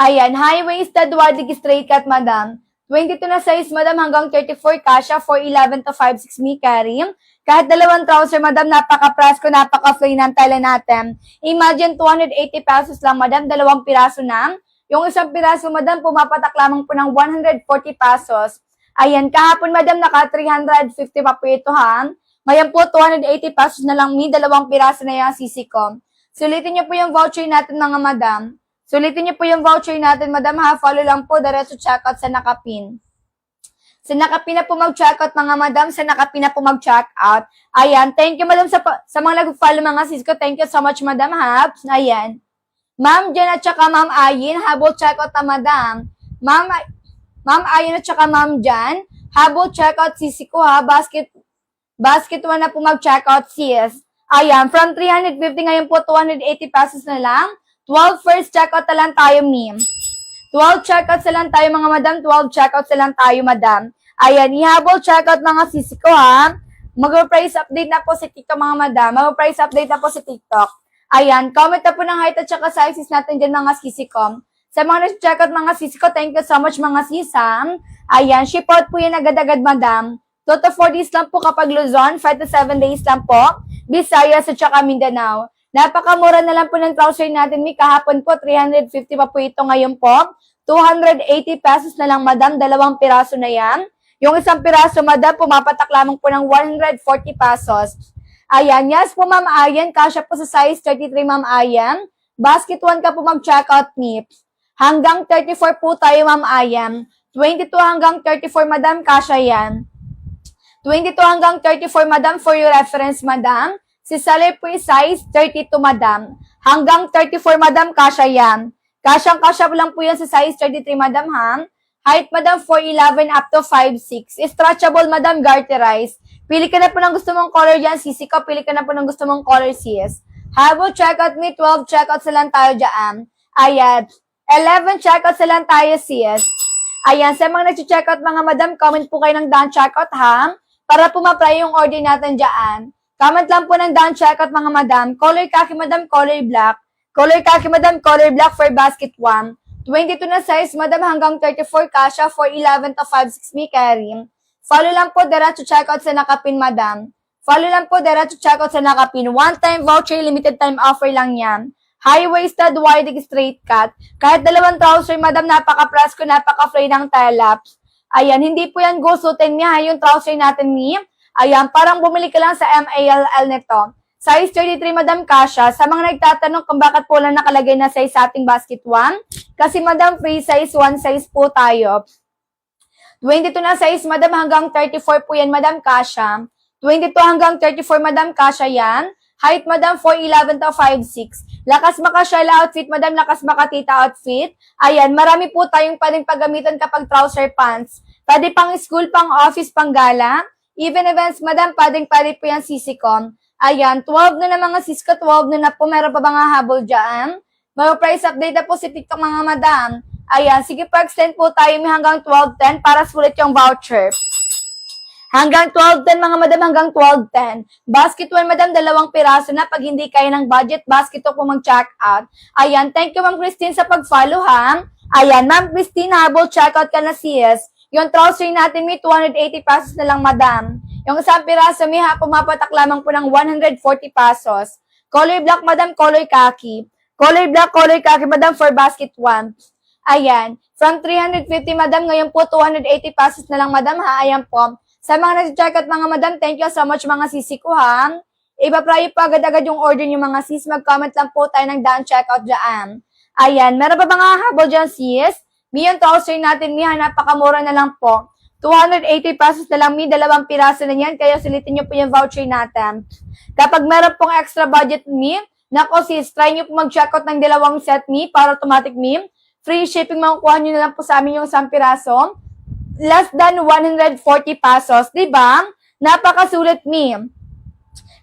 Ayan, high-waisted, wide straight cut, madam. 22 na size, madam, hanggang 34 kasha, 4'11 to 5'6" me carry. Kahit 2 trouser, madam, napaka-prasko, napaka-free ng tela natin. Imagine, 280 pesos lang, madam, 2 piraso na. Yung 1 piraso, madam, pumapatak lamang po ng 140 pesos. Ayan, kahapon, madam, naka 350 pa po ito, ha. Ngayon po, 280 pesos na lang, me, 2 piraso na yung sisi ko. Sulitin niyo po yung voucher natin, mga madam. Sulitin niyo po yung voucher natin, madam, ha. Follow lang po, diretso checkout sa nakapin. Sa nakapin na po mag-checkout, mga madam. Sa nakapin na po mag-checkout. Ayan, thank you, madam, sa mga nag-follow, mga sis ko. Thank you so much, madam, ha. Ayan. Ma'am Jen at saka Ma'am Ayin, habol checkout na, madam. Ma'am Ayan at saka Ma'am Jan. Habol checkout sisi ko ha. Basket 1 na po mag-checkout sis. Ayan, from 350 ngayon po 280 pesos na lang. 12 first checkout na lang tayo, ma'am. 12 checkouts na lang tayo mga madam. 12 checkouts na lang tayo, madam. Ayan, ihabol checkout mga sisi ko ha. Mag-price update na po si TikTok mga madam. Mag-price update na po si TikTok. Ayan, comment na po ng height at saka sizes natin dyan mga sisi ko. Sa mga nag-checkout mga sisi ko, thank you so much mga sisam. Ayan, ship out po yan agad-agad madam. 2 to 4 days lang po kapag Luzon, 5 to 7 days lang po. Visayas at saka Mindanao. Napakamura na lang po ng trouser natin. May kahapon po, 350 pa po ito ngayon po. 280 pesos na lang madam, 2 piraso na yan. Yung isang piraso madam, pumapatak lamang po ng 140 pesos. Ayan, yes po ma'am Ayan, kasya po sa size 33 ma'am Ayan. Basket 1 ka po mag-checkout nips. Hanggang 34 po tayo ma'am Ayan. 22 hanggang 34 madam, kasya yan. 22 hanggang 34 madam for your reference madam. Si Saleh po size 32 madam. Hanggang 34 madam, kasya yan. Kasyang-kasya lang po yan sa size 33 madam ha. Height madam 4'11 up to 5'6. Stretchable madam, garterized. Pili ka na po ng gusto mong color dyan, sisi ko. Pili ka na po ng gusto mong color, sis. Habol checkout me, 12 checkouts na lang tayo dyan. Ayan. 11 checkouts na lang tayo, sis. Ayan, sa mga nag-checkout mga madam, comment po kayo ng down checkout ha. Para po ma-apply yung order natin dyan. Comment lang po ng down checkout mga madam. Color khaki madam, color black. Color khaki madam, color black for basket 1. 22 na size madam hanggang 34 kasha for 11 to 5'6 me carry. Follow lang po diretso checkout sa nakapin madam. Follow lang po diretso checkout sa nakapin. One time voucher, limited time offer lang yan. High-waisted, wide straight cut. Kahit 2 trouser madam, napaka-presko, napaka-free ng tie-laps. Ayan, hindi po yan gusutin niya, yung trouser natin ni. Ayan, parang bumili ka lang sa MALL nito. Size 33, madam, kasha. Sa mga nagtatanong kung bakit po lang nakalagay na size sa ating basket 1, kasi madam, free size 1 size po tayo. 22 na size, madam, hanggang 34 po yan, madam, kasha. 22 hanggang 34, madam, kasha yan. Height, madam, 4'11 to 5'6. Lakas maka-shell outfit, madam, lakas maka-tita outfit. Ayan, marami po tayong pwedeng paggamitan kapag trouser pants. Pwede pang school, pang office, pang gala. Even events, madam, pwede po yan sisikom. Ayan, 12 na mga sisko, 12 na po. Meron pa ba nga habol dyan? Mag-price update na po si TikTok mga madam. Ayan, sige po, extend po tayo hanggang 12:10 para sulit yung voucher. Hanggang 12:10 mga madam, hanggang 12:10. Basket 1 madam, 2 piraso na. Pag hindi kaya ng budget, basket 2 po mag-check out. Ayan, thank you ma'am Christine sa pag-follow ha. Ayan, ma'am Christine, habol check out ka na sis. Yung trouser natin may 280 pesos na lang madam. Yung isang piraso may pumapatak lamang po ng 140 pesos. Color black madam, color khaki. Color black, color khaki madam for basket 1. Ayan, from 350 madam, ngayon po 280 pesos na lang madam ha. Ayan po. Sa mga nag-checkout mga madam, thank you so much mga sisi ko ha. Iba-pray po agad-agad yung order nyo mga sis. Mag-comment lang po tayo ng down checkout dyan. Ayan, meron pa mga habol dyan sis? Yung trouser natin, napakamura na lang po. 280 pesos na lang, 2 piraso na yan. Kaya sulitin nyo po yung voucher natin. Kapag meron pong extra budget nako sis, try nyo po mag-checkout ng 2 set para automatic free shipping makukuha nyo na lang po sa amin yung 1 piraso. Less than 140 pesos, diba? Napakasulit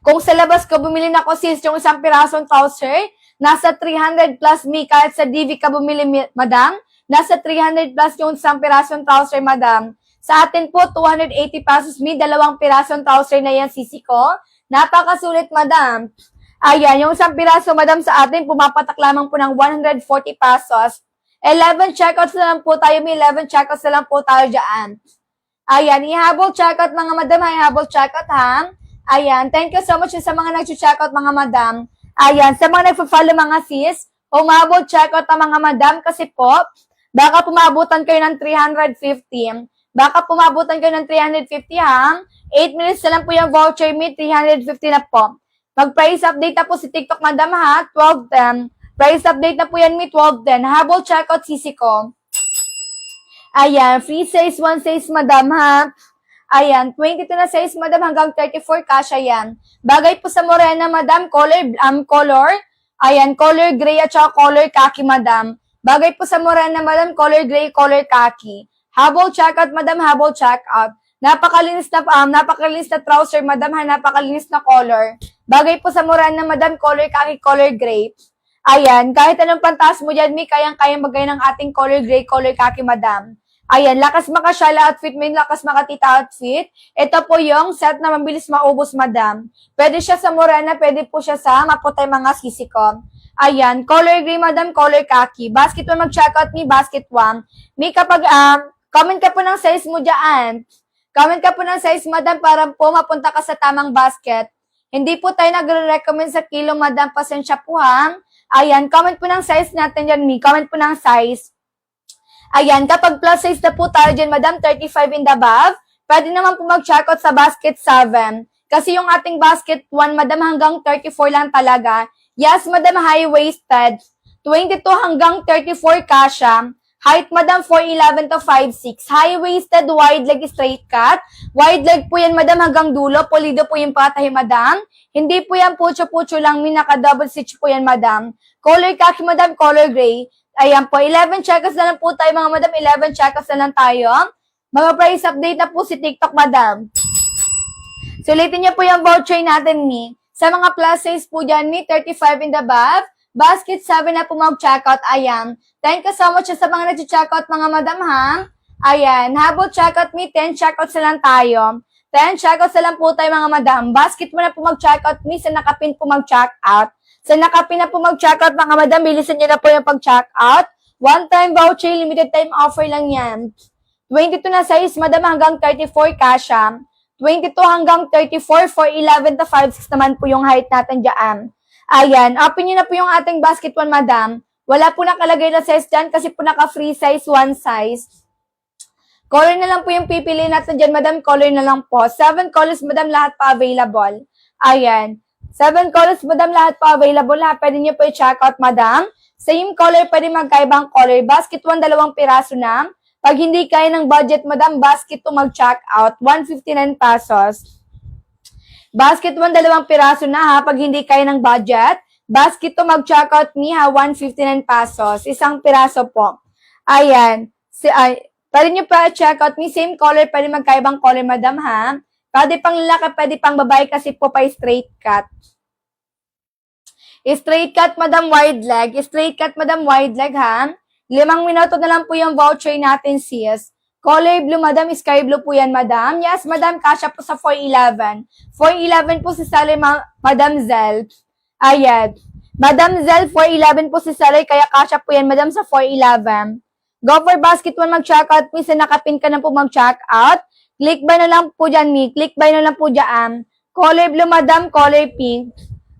Kung sa labas ko bumili na ko sis yung 1 pirasong trouser, nasa 300 plus kahit sa DV ka bumili madam, nasa 300 plus yung 1 pirasong trouser madam. Sa atin po, 280 pesos 2 pirasong trouser na yan sisi ko. Napakasulit madam. Ayan, yung 1 piraso madam sa atin, pumapatak lamang po ng 140 pesos. 11 checkouts na lang po tayo, may 11 checkouts na lang po tayo dyan. Ayan, ihabol checkout mga madam, ihabol checkout ha. Ayan, thank you so much sa mga nag-checkout mga madam. Ayan, sa mga nagpa-follow mga sis, umabot checkout ang mga madam kasi po, baka pumabutan kayo ng 350. Baka pumabutan kayo ng 350 ha. 8 minutes na lang po yung voucher 350 na po. Mag-price update na po si TikTok madam ha, 12:10. Price update na po yan 12:10. Habol checkout sisi ko. Ayan, free size 1 size madam ha. Ayan, 22 na size madam hanggang 34 kasha yan. Bagay po sa morena madam, color. Ayan, color gray at saka color khaki madam. Bagay po sa morena madam, color gray, color khaki. Habol checkout, madam, habol checkout. Napakalinis na trouser, madam, napakalinis na color. Bagay po sa Morana, madam, color khaki, color gray. Ayan, kahit anong pantas mo dyan, may kayang-kayang bagay ng ating color gray, color khaki, madam. Ayan, lakas makasyala outfit, may lakas makatita outfit. Ito po yung set na mabilis maubos, madam. Pwede siya sa Morana, pwede po siya sa maputay mga sisikom. Ayan, color gray, madam, color khaki. Basket 1, mag-checkout ni basket 1. May kapag, comment ka po ng size mo dyan. Comment ka po ng size, madam, para po mapunta ka sa tamang basket. Hindi po tayo nagre-recommend sa kilo, madam. Pasensya po, ha? Ayan, comment po ng size natin dyan, mi. Comment po ng size. Ayan, kapag plus size na po tayo dyan, madam, 35 and above, pwede naman po mag-checkout sa basket 7. Kasi yung ating basket 1, madam, hanggang 34 lang talaga. Yes, madam, high-waisted. 22 hanggang 34 kasha. Height, madam, 4'11 to 5'6". High-waisted, wide leg, straight cut. Wide leg po yan, madam, hanggang dulo. Pulido po yung patahi, madam. Hindi po yan pucho-pucho lang. Minaka-double stitch po yan, madam. Color khaki, madam, color gray. Ayan po, 11 checkers na lang po tayo, mga madam. 11 checkers na lang tayo. Mga price update na po si TikTok, madam. Sulitin niyo po yung voucher natin, ni. Sa mga plus size po dyan, ni 35 and above. Basket 7 na po mag-checkout. Ayan. Thank you so much sa mga nag-checkout, mga madam, ha? Ayan. Habol checkout, me, 10 checkouts na lang tayo. 10 checkouts na lang po tayo, mga madam. Basket mo na po mag-checkout, me. Sa nakapin po mag-checkout. Sa nakapin na po mag-checkout, mga madam. Bilisan niyo na po yung pag-checkout. One-time voucher, limited time offer lang yan. 22 na size, madam, hanggang 34 kasha. 22 hanggang 34, 4'11 to 5'6 naman po yung height natin dyan. Ayan, open nyo na po yung ating basket 1, madam. Wala po nakalagay na size dyan kasi po naka-free size, 1 size. Color na lang po yung pipiliin natin dyan, madam. Color na lang po. 7 colors, madam, lahat pa available. Ayan. 7 colors, madam, lahat pa available. Ha? Pwede nyo po i-check out, madam. Same color, pwede magkaibang color. Basket 1, 2 piraso na. Pag hindi kaya ng budget, madam, basket 2 mag-check out. 159 pesos. Basket 1, 2 piraso na, ha, pag hindi kaya ng budget. Basket 2, mag-checkout me, ha, 159 pesos. Isang piraso po. Ayan. Pwede nyo pa checkout me, same color, pwede magkaibang color, madam, ha. Pwede pang lalaki, pwede pang babae kasi po pa straight cut. Straight cut, madam, wide leg. Straight cut, madam, wide leg, ha. 5 minuto na lang po yung voucher natin, sis. Color blue, madam, sky blue po yan, madam. Yes, madam, kasha po sa 4'11. 4'11 po si Sally, madam Zel. Ayan. Madam Zel, 4'11 po si Sally, kaya kasha po yan, madam, sa 4'11. Go for basket 1, mag-checkout. Please, nakapin ka na po mag-checkout. Click buy na lang po dyan, mi. Click buy na lang po dyan. Color blue, madam, color pink.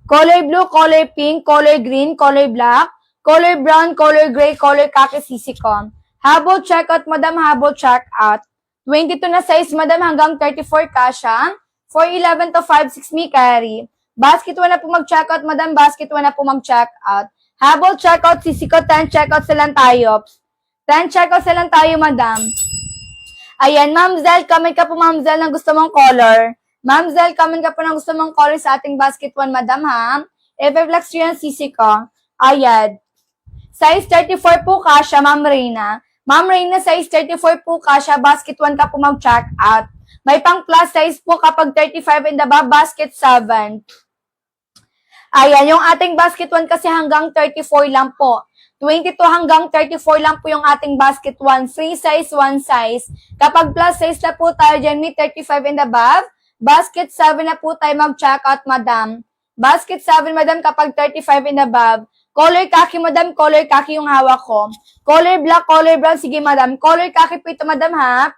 Color blue, color pink, color green, color black, color brown, color gray, color khaki, sisikom. Habol checkout, madam, habol checkout. 22 na size, madam, hanggang 34 kasha. 4'11 to 5'6 mi carry. Basket 1 na po mag-checkout, madam, basket 1 na po mag-checkout. Habol checkout, sisiko, 10 checkouts na lang tayo. 10 checkouts na lang tayo, madam. Ayan, Ma'am Zel, comment ka po, Ma'am Zel, ng gusto mong color. Ma'am Zel, comment ka po ng gusto mong color sa ating basket 1, madam, ha? Everflex yun, sisiko. Ayan. Size 34 po kasha, Ma'am Reyna. Ma'am Reyna, size 34 po kasha, basket 1 ka po mag-check out. May pang plus size po kapag 35 and above, basket 7. Ayan, yung ating basket 1 kasi hanggang 34 lang po. 22 hanggang 34 lang po yung ating basket 1. Free size, 1 size. Kapag plus size na po tayo dyan, may 35 and above, basket 7 na po tayo mag-check out, madam. Basket 7, madam, kapag 35 and above. Color khaki, madam. Color khaki yung hawak ko. Color black, color brown. Sige, madam. Color khaki po ito, madam, ha?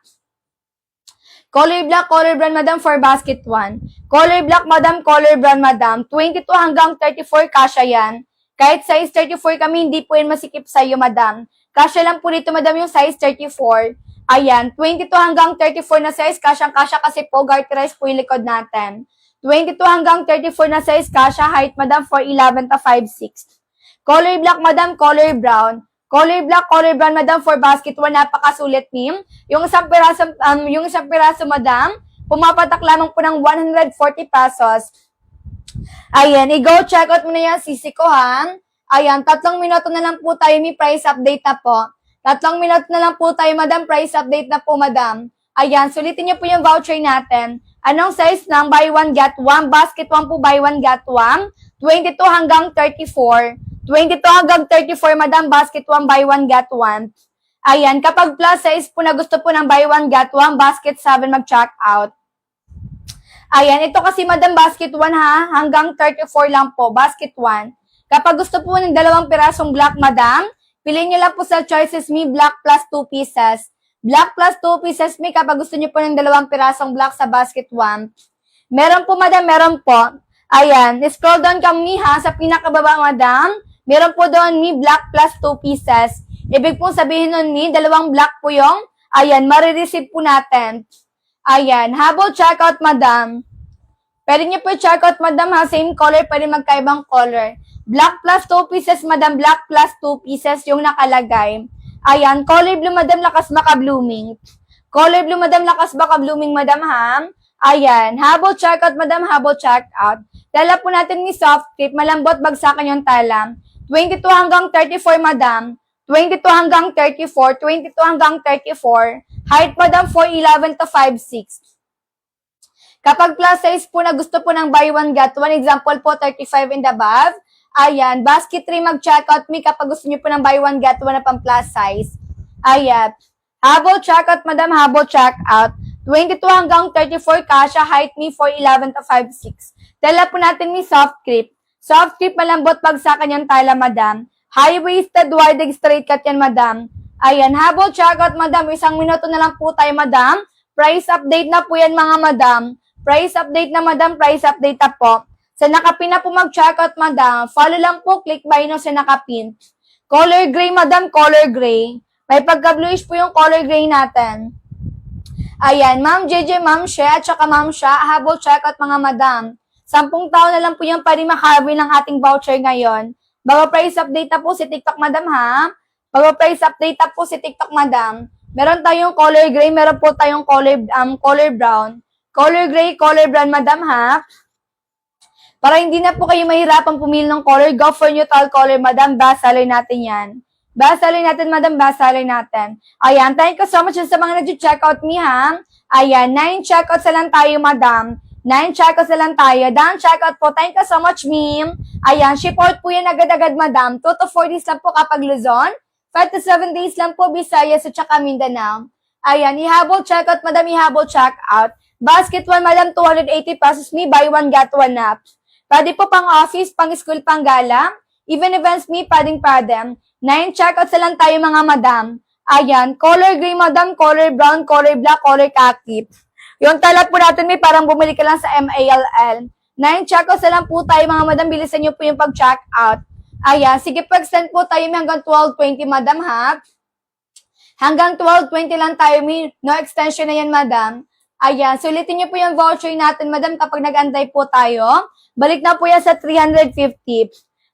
Color black, color brown, madam, for basket 1. Color black, madam. Color brown, madam. 22 hanggang 34, kasha yan. Kahit size 34 kami, hindi po yan masikip sa'yo, madam. Kasha lang po dito, madam, yung size 34. Ayan. 22 hanggang 34 na size. Kasyang-kasya kasi po, garterize po yung likod natin. 22 hanggang 34 na size. Kasha, height, madam, 4'11 to 5'6. Color black, madam, color brown. Color black, color brown, madam, for basket 1, napakasulit, ma'am. Yung isang piraso, madam, pumapatak lamang po ng 140 pesos. Ayan, i-go check out mo na yan, sisi ko, ha? Ayan, 3 minuto na lang po tayo, may price update na po. 3 minutes na lang po tayo, madam. Price update na po, madam. Ayan, sulitin niyo po yung voucher natin. Anong size ng buy one get one? Basket 1 po, buy one get one. 22 hanggang 34. 22 hanggang 34, madam. Basket 1, buy one get one. Ayan, kapag plus size po na gusto po ng buy one get one, basket 7 mag-check out. Ayan, ito kasi madam basket 1 ha, hanggang 34 lang po, basket 1. Kapag gusto po ng 2 pirasong black madam, piliin nyo lang po sa choices me, black plus 2 pieces. Black plus 2 pieces me kapag gusto nyo po ng 2 pirasong black sa basket 1. Meron po madam, meron po. Ayan, scroll down kami ha, sa pinakababa madam. Meron po doon me, black plus 2 pieces. Ibig po sabihin nun me, 2 black po yung, ayan, marireceive po natin. Ayan, habol checkout, madam. Pwede niyo po checkout, madam, ha? Same color, pwede magkaibang color. Black plus 2 pieces, madam. Black plus 2 pieces yung nakalagay. Ayan, color blue, madam, lakas baka blooming. Color blue, madam, lakas baka blooming, madam, ha? Ayan, habol checkout, madam, habol checkout. Tala po natin ni soft tip, malambot bagsakan yung tala. 22 hanggang 34, madam. 22 hanggang 34, 22 hanggang 34. Height, madam, 4'11 to 5'6". Kapag plus size po na gusto po ng buy one get one, example po 35 and above, ayan, basket 3 mag-checkout me kapag gusto niyo po ng buy one get one na pang plus size. Ayan, habol checkout, madam, habol checkout. 22 hanggang 34 kasha, height me 4'11 to 5'6". Dala po natin ni soft grip. Soft grip, malambot bagsakan yung tala, madam. High-waisted, wide straight cut yan, madam. Ayan, habol checkout, madam. 1 minuto na lang po tayo, madam. Price update na po yan, mga madam. Price update na, madam. Price update na po. Sa nakapin na po mag-checkout, madam. Follow lang po. Click buy no sa nakapin. Color gray, madam. Color gray. May pagka-bluish po yung color gray natin. Ayan, ma'am JJ, ma'am She, at saka ma'am Sha. Habol checkout, mga madam. 10 taon na lang po yung pari makahawi ng ating voucher ngayon. Bago price update na po si TikTok, madam, ha? Bago price update na po si TikTok, madam. Meron tayong color gray, meron po tayong color brown. Color gray, color brown, madam, ha? Para hindi na po kayo mahirapang pumili ng color, go for neutral color, madam. Bestseller natin yan. Bestseller natin, madam. Bestseller natin. Ayan, thank you so much sa mga nag-checkout me, ha? Ayan, 9 checkouts na lang tayo, madam. 9 checkouts na lang tayo. Done checkout po. Thank you so much, ma'am. Ayan, ship out po yan agad-agad, madam. 2 to 4 days lang po kapag Luzon. 5 to 7 days lang po, Visayas at saka Mindanao. Ayan, ihabol checkout, madam, ihabol checkout. Basket 1, madam, 280 pesos. Me, buy one, get one up. Pwede po pang office, pang school, pang gala. Even events, me, pading-padem. 9 checkouts na lang tayo, mga madam. Ayan, color gray, madam, color brown, color black, color khaki. Yung tala po natin, may parang bumili ka lang sa MALL. 9 checkouts na lang po tayo, mga madam. Bilisan nyo po yung pag-check out. Ayan, sige po, extend po tayo hanggang 12:20, madam, ha? Hanggang 12:20 lang tayo, no extension na yan, madam. Ayan, sulitin nyo po yung voucher natin, madam, kapag nag-antay po tayo. Balik na po yan sa 350.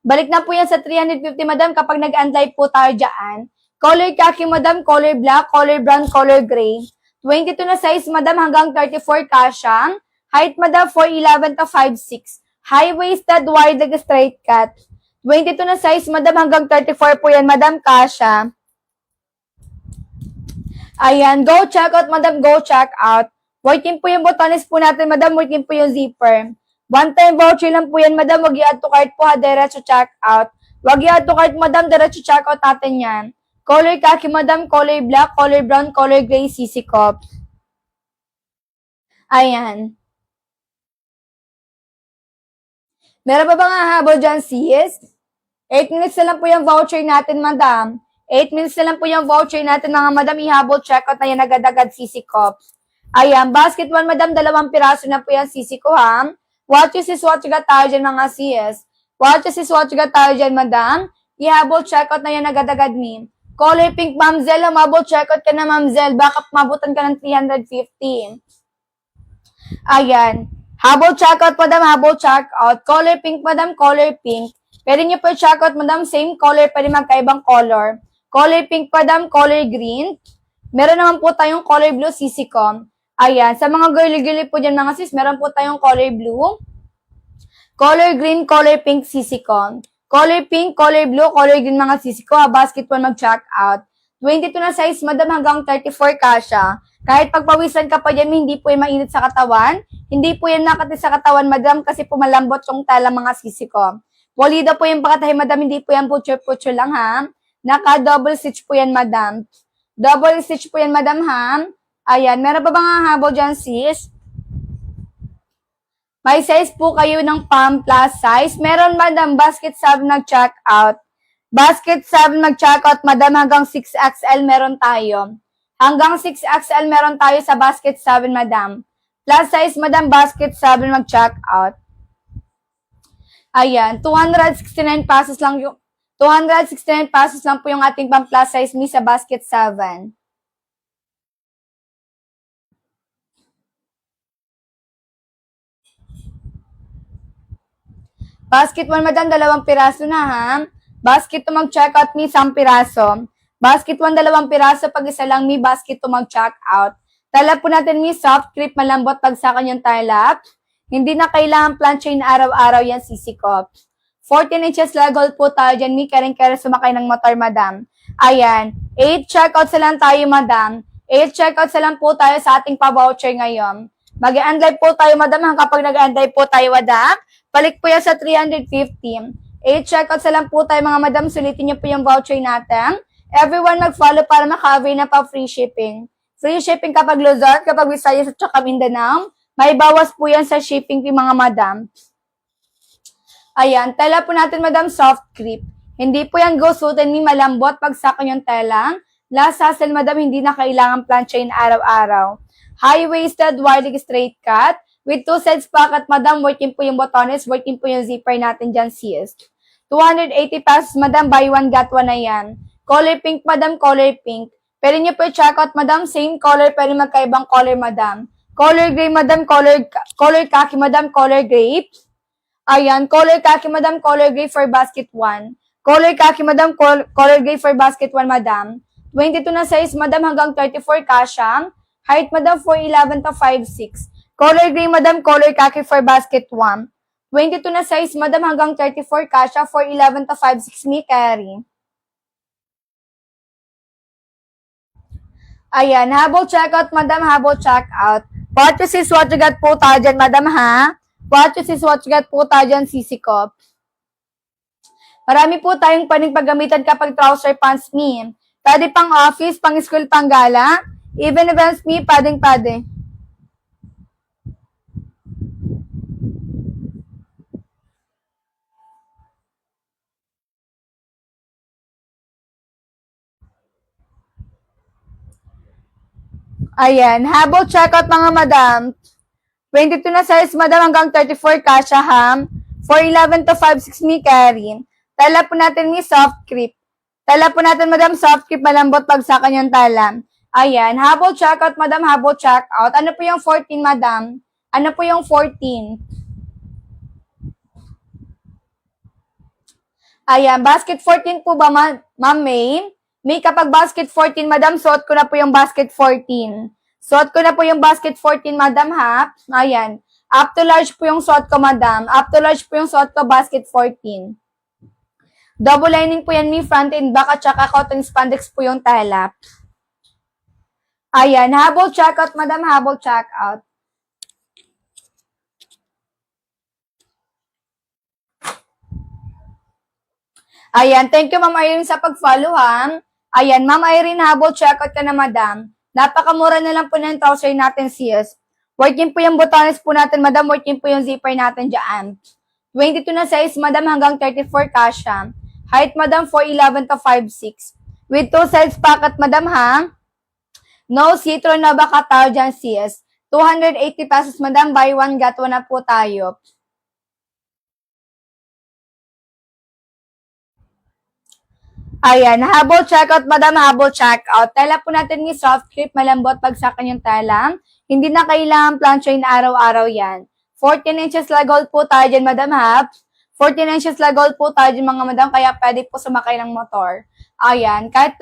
Balik na po yan sa 350, madam, kapag nag-antay po tayo dyan. Color khaki, madam, color black, color brown, color gray. 22 na size, madam, hanggang 34 kasha. Height, madam, 4'11 to 5'6". High-waisted, wide leg straight cut. 22 na size, madam, hanggang 34 po yan, madam, kasha. Ayan, go check out, madam, go check out. Working po yung botones po natin, madam, working po yung zipper. One-time voucher lang po yan, madam, wag i-add to cart po, ha, diretso check out. Wag i-add to cart, madam, diretso check out natin yan. Color khaki, madam, color black, color brown, color gray, CC cup. Ayan. Meron pa ba nga habol dyan, sis? 8 minutes na lang po yung voucher natin, madam. 8 minutes na lang po yung voucher natin, mga madam. Ihabol, checkout na yan agad-agad, CC cup. Ayan, basket 1, madam. 2 piraso na po yan, CC ko, ha? Watch is watch ka tayo dyan, mga sis. Watch is watch ka tayo dyan, madam. Ihabol, checkout na yan agad-agad, min. Color pink, Ma'am Zel. Umabot, checkout ka na, Ma'am Zel. Baka mabutan ka ng 350. Ayan. Habol, checkout, madam. Habol, checkout. Color pink, madam. Color pink. Pwede nyo po checkout, madam. Same color. Pwede magkaibang color. Color pink, madam. Color green. Meron naman po tayong color blue, CC-com. Ayan. Sa mga girly-girly po dyan, mga sis, meron po tayong color blue. Color green, color pink, CC-com. Color pink, color blue, color green, mga sisi ko. Basket 1 mag-check out. 22 na size, madam, hanggang 34 kasha. Kahit pagpawisan ka pa dyan, hindi po yan mainit sa katawan. Hindi po yan nakati sa katawan, madam, kasi po malambot yung tala mga sisi ko. Polido po yung pakatahi, madam, hindi po yan putyo-putyo lang, ha? Naka-double stitch po yan, madam. Double stitch po yan, madam, ha? Ayan, meron pa bang habol dyan, sis? May size po kayo ng palm plus size. Meron, madam, basket 7 nag-check out. Basket 7 nag-check out, madam, hanggang 6XL meron tayo. Hanggang 6XL meron tayo sa basket 7, madam. Plus size, madam, basket 7 mag-check out. Ayan, 269 pesos lang yung 269 pesos lang po yung ating pang plus size me sa basket 7. Basket 1, madam, 2 piraso na, ha? Basket 2 mag-check out me, 1 piraso. Basket 1, 2 piraso, pag isa lang me, basket 2 mag-check out. Tala po natin me, soft creep, malambot pag sa kanyang tala. Hindi na kailangan planchain araw-araw yan, sisi ko. 14 inches legal po tayo dyan, me, kering-kere sumakay ng motor, madam. Ayan, 8 checkouts lang tayo, madam. 8 checkouts lang po tayo sa ating pa-voucher ngayon. Mag-i-unlive po tayo, madam, kapag nag-unlive po tayo, madam. Balik po yan sa 350. 8 checkouts lang po tayo, mga madam. Sulitin niyo po yung voucher natin. Everyone mag-follow para maka-avail na pa free shipping. Free shipping kapag Luzon, kapag Visayas at saka Mindanao. May bawas po yan sa shipping fee, mga madam. Ayan, tela po natin, madam, soft creep. Hindi po yan go suited me, malambot pag sa kanyang tela. Last hustle, madam, hindi na kailangan planchain araw-araw. High-waisted, wide straight cut. With 2 sides pocket, madam, working po yung botones, working po yung zipper natin dyan, sis. 280 pesos, madam, buy one, get one na yan. Color pink, madam, color pink. Pwede nyo po i-check out, madam, same color, pero magkaibang color, madam. Color gray, madam, color khaki, madam, color grape. Ayan, color khaki, madam, color gray for basket 1. Color khaki, madam, color gray for basket 1, madam. 22 na size, madam, hanggang 34 kasha. Height, madam, 4'11 to 5'6". Color gray, madam, color khaki for basket 1. 22 na size, madam, hanggang 34 kasha, 4'11 to 5'6", me carry. Ayan, habol checkout, madam, habol checkout. What you see, what you got po tayo dyan, madam, ha? What you see, what you got po tayo dyan, sisi ko. Marami po tayong pwedeng paggamitan kapag trouser pants, me. Pwede pang office, pang school, pang gala. Even events, me, pwedeng-pwede. Ayan, habol checkout, mga madam. 22 na size, madam, hanggang 34 kasha, ham. 4'11 to 5'6", me carry. Tala po natin, me, soft creep. Tala po natin, madam, soft creep, malambot pag sa kanyang tala. Ayan, habol checkout, madam, habol checkout. Ano po yung 14, madam? Ano po yung 14? Ayan, basket 14 po ba, ma'am May? May kapag basket 14, madam, suot ko na po yung basket 14. Suot ko na po yung basket 14, madam, ha? Ayan. Up to large po yung suot ko, madam. Up to large po yung suot ko, basket 14. Double lining po yan, me, front and back, at saka cotton spandex po yung tela. Ayan, habol checkout, madam, habol checkout. Ayan, thank you, Ma'am Irene, sa pag-follow, ha? Ayan, Ma'am Irene, habol checkout ka na, madam. Napakamura na lang po ng trouser natin, sis. Working po yung botones po natin, madam. Working po yung zipper natin dyan. 22 na size, madam, hanggang 34 kasha. Height, madam, 4'11 to 5'6". With 2 sides pocket, madam, ha? No citron na baka tayo dyan, sis. 280 pesos, madam. Buy one, get one na po tayo. Ayan, habol checkout, madam, habol checkout. Tela po natin ni soft creep, malambot pag sa kanyang tela. Hindi na kailangan planchain araw-araw yan. 14 inches lagol po tayo dyan, madam, ha? 14 inches lagol po tayo dyan, mga madam, kaya pwede po sumakay ng motor. Ayan, kahit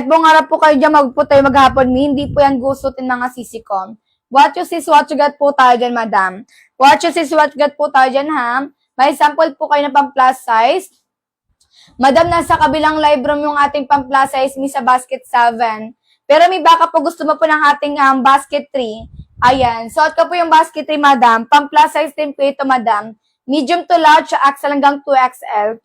buong araw po kayo dyan, magpo tayo maghapon, hindi po yan gusutin, mga sisikom. What you see, what you got po tayo dyan, madam. What you see, what you got po tayo dyan, ha? May sample po kayo na pang plus size. Madam, nasa kabilang live room yung ating pang-plus size me sa basket 7. Pero may baka po gusto mo po ng ating basket 3. Ayan. Suot ko po yung basket 3, madam. Pang-plus size din po ito, madam. Medium to large, XL hanggang 2XL.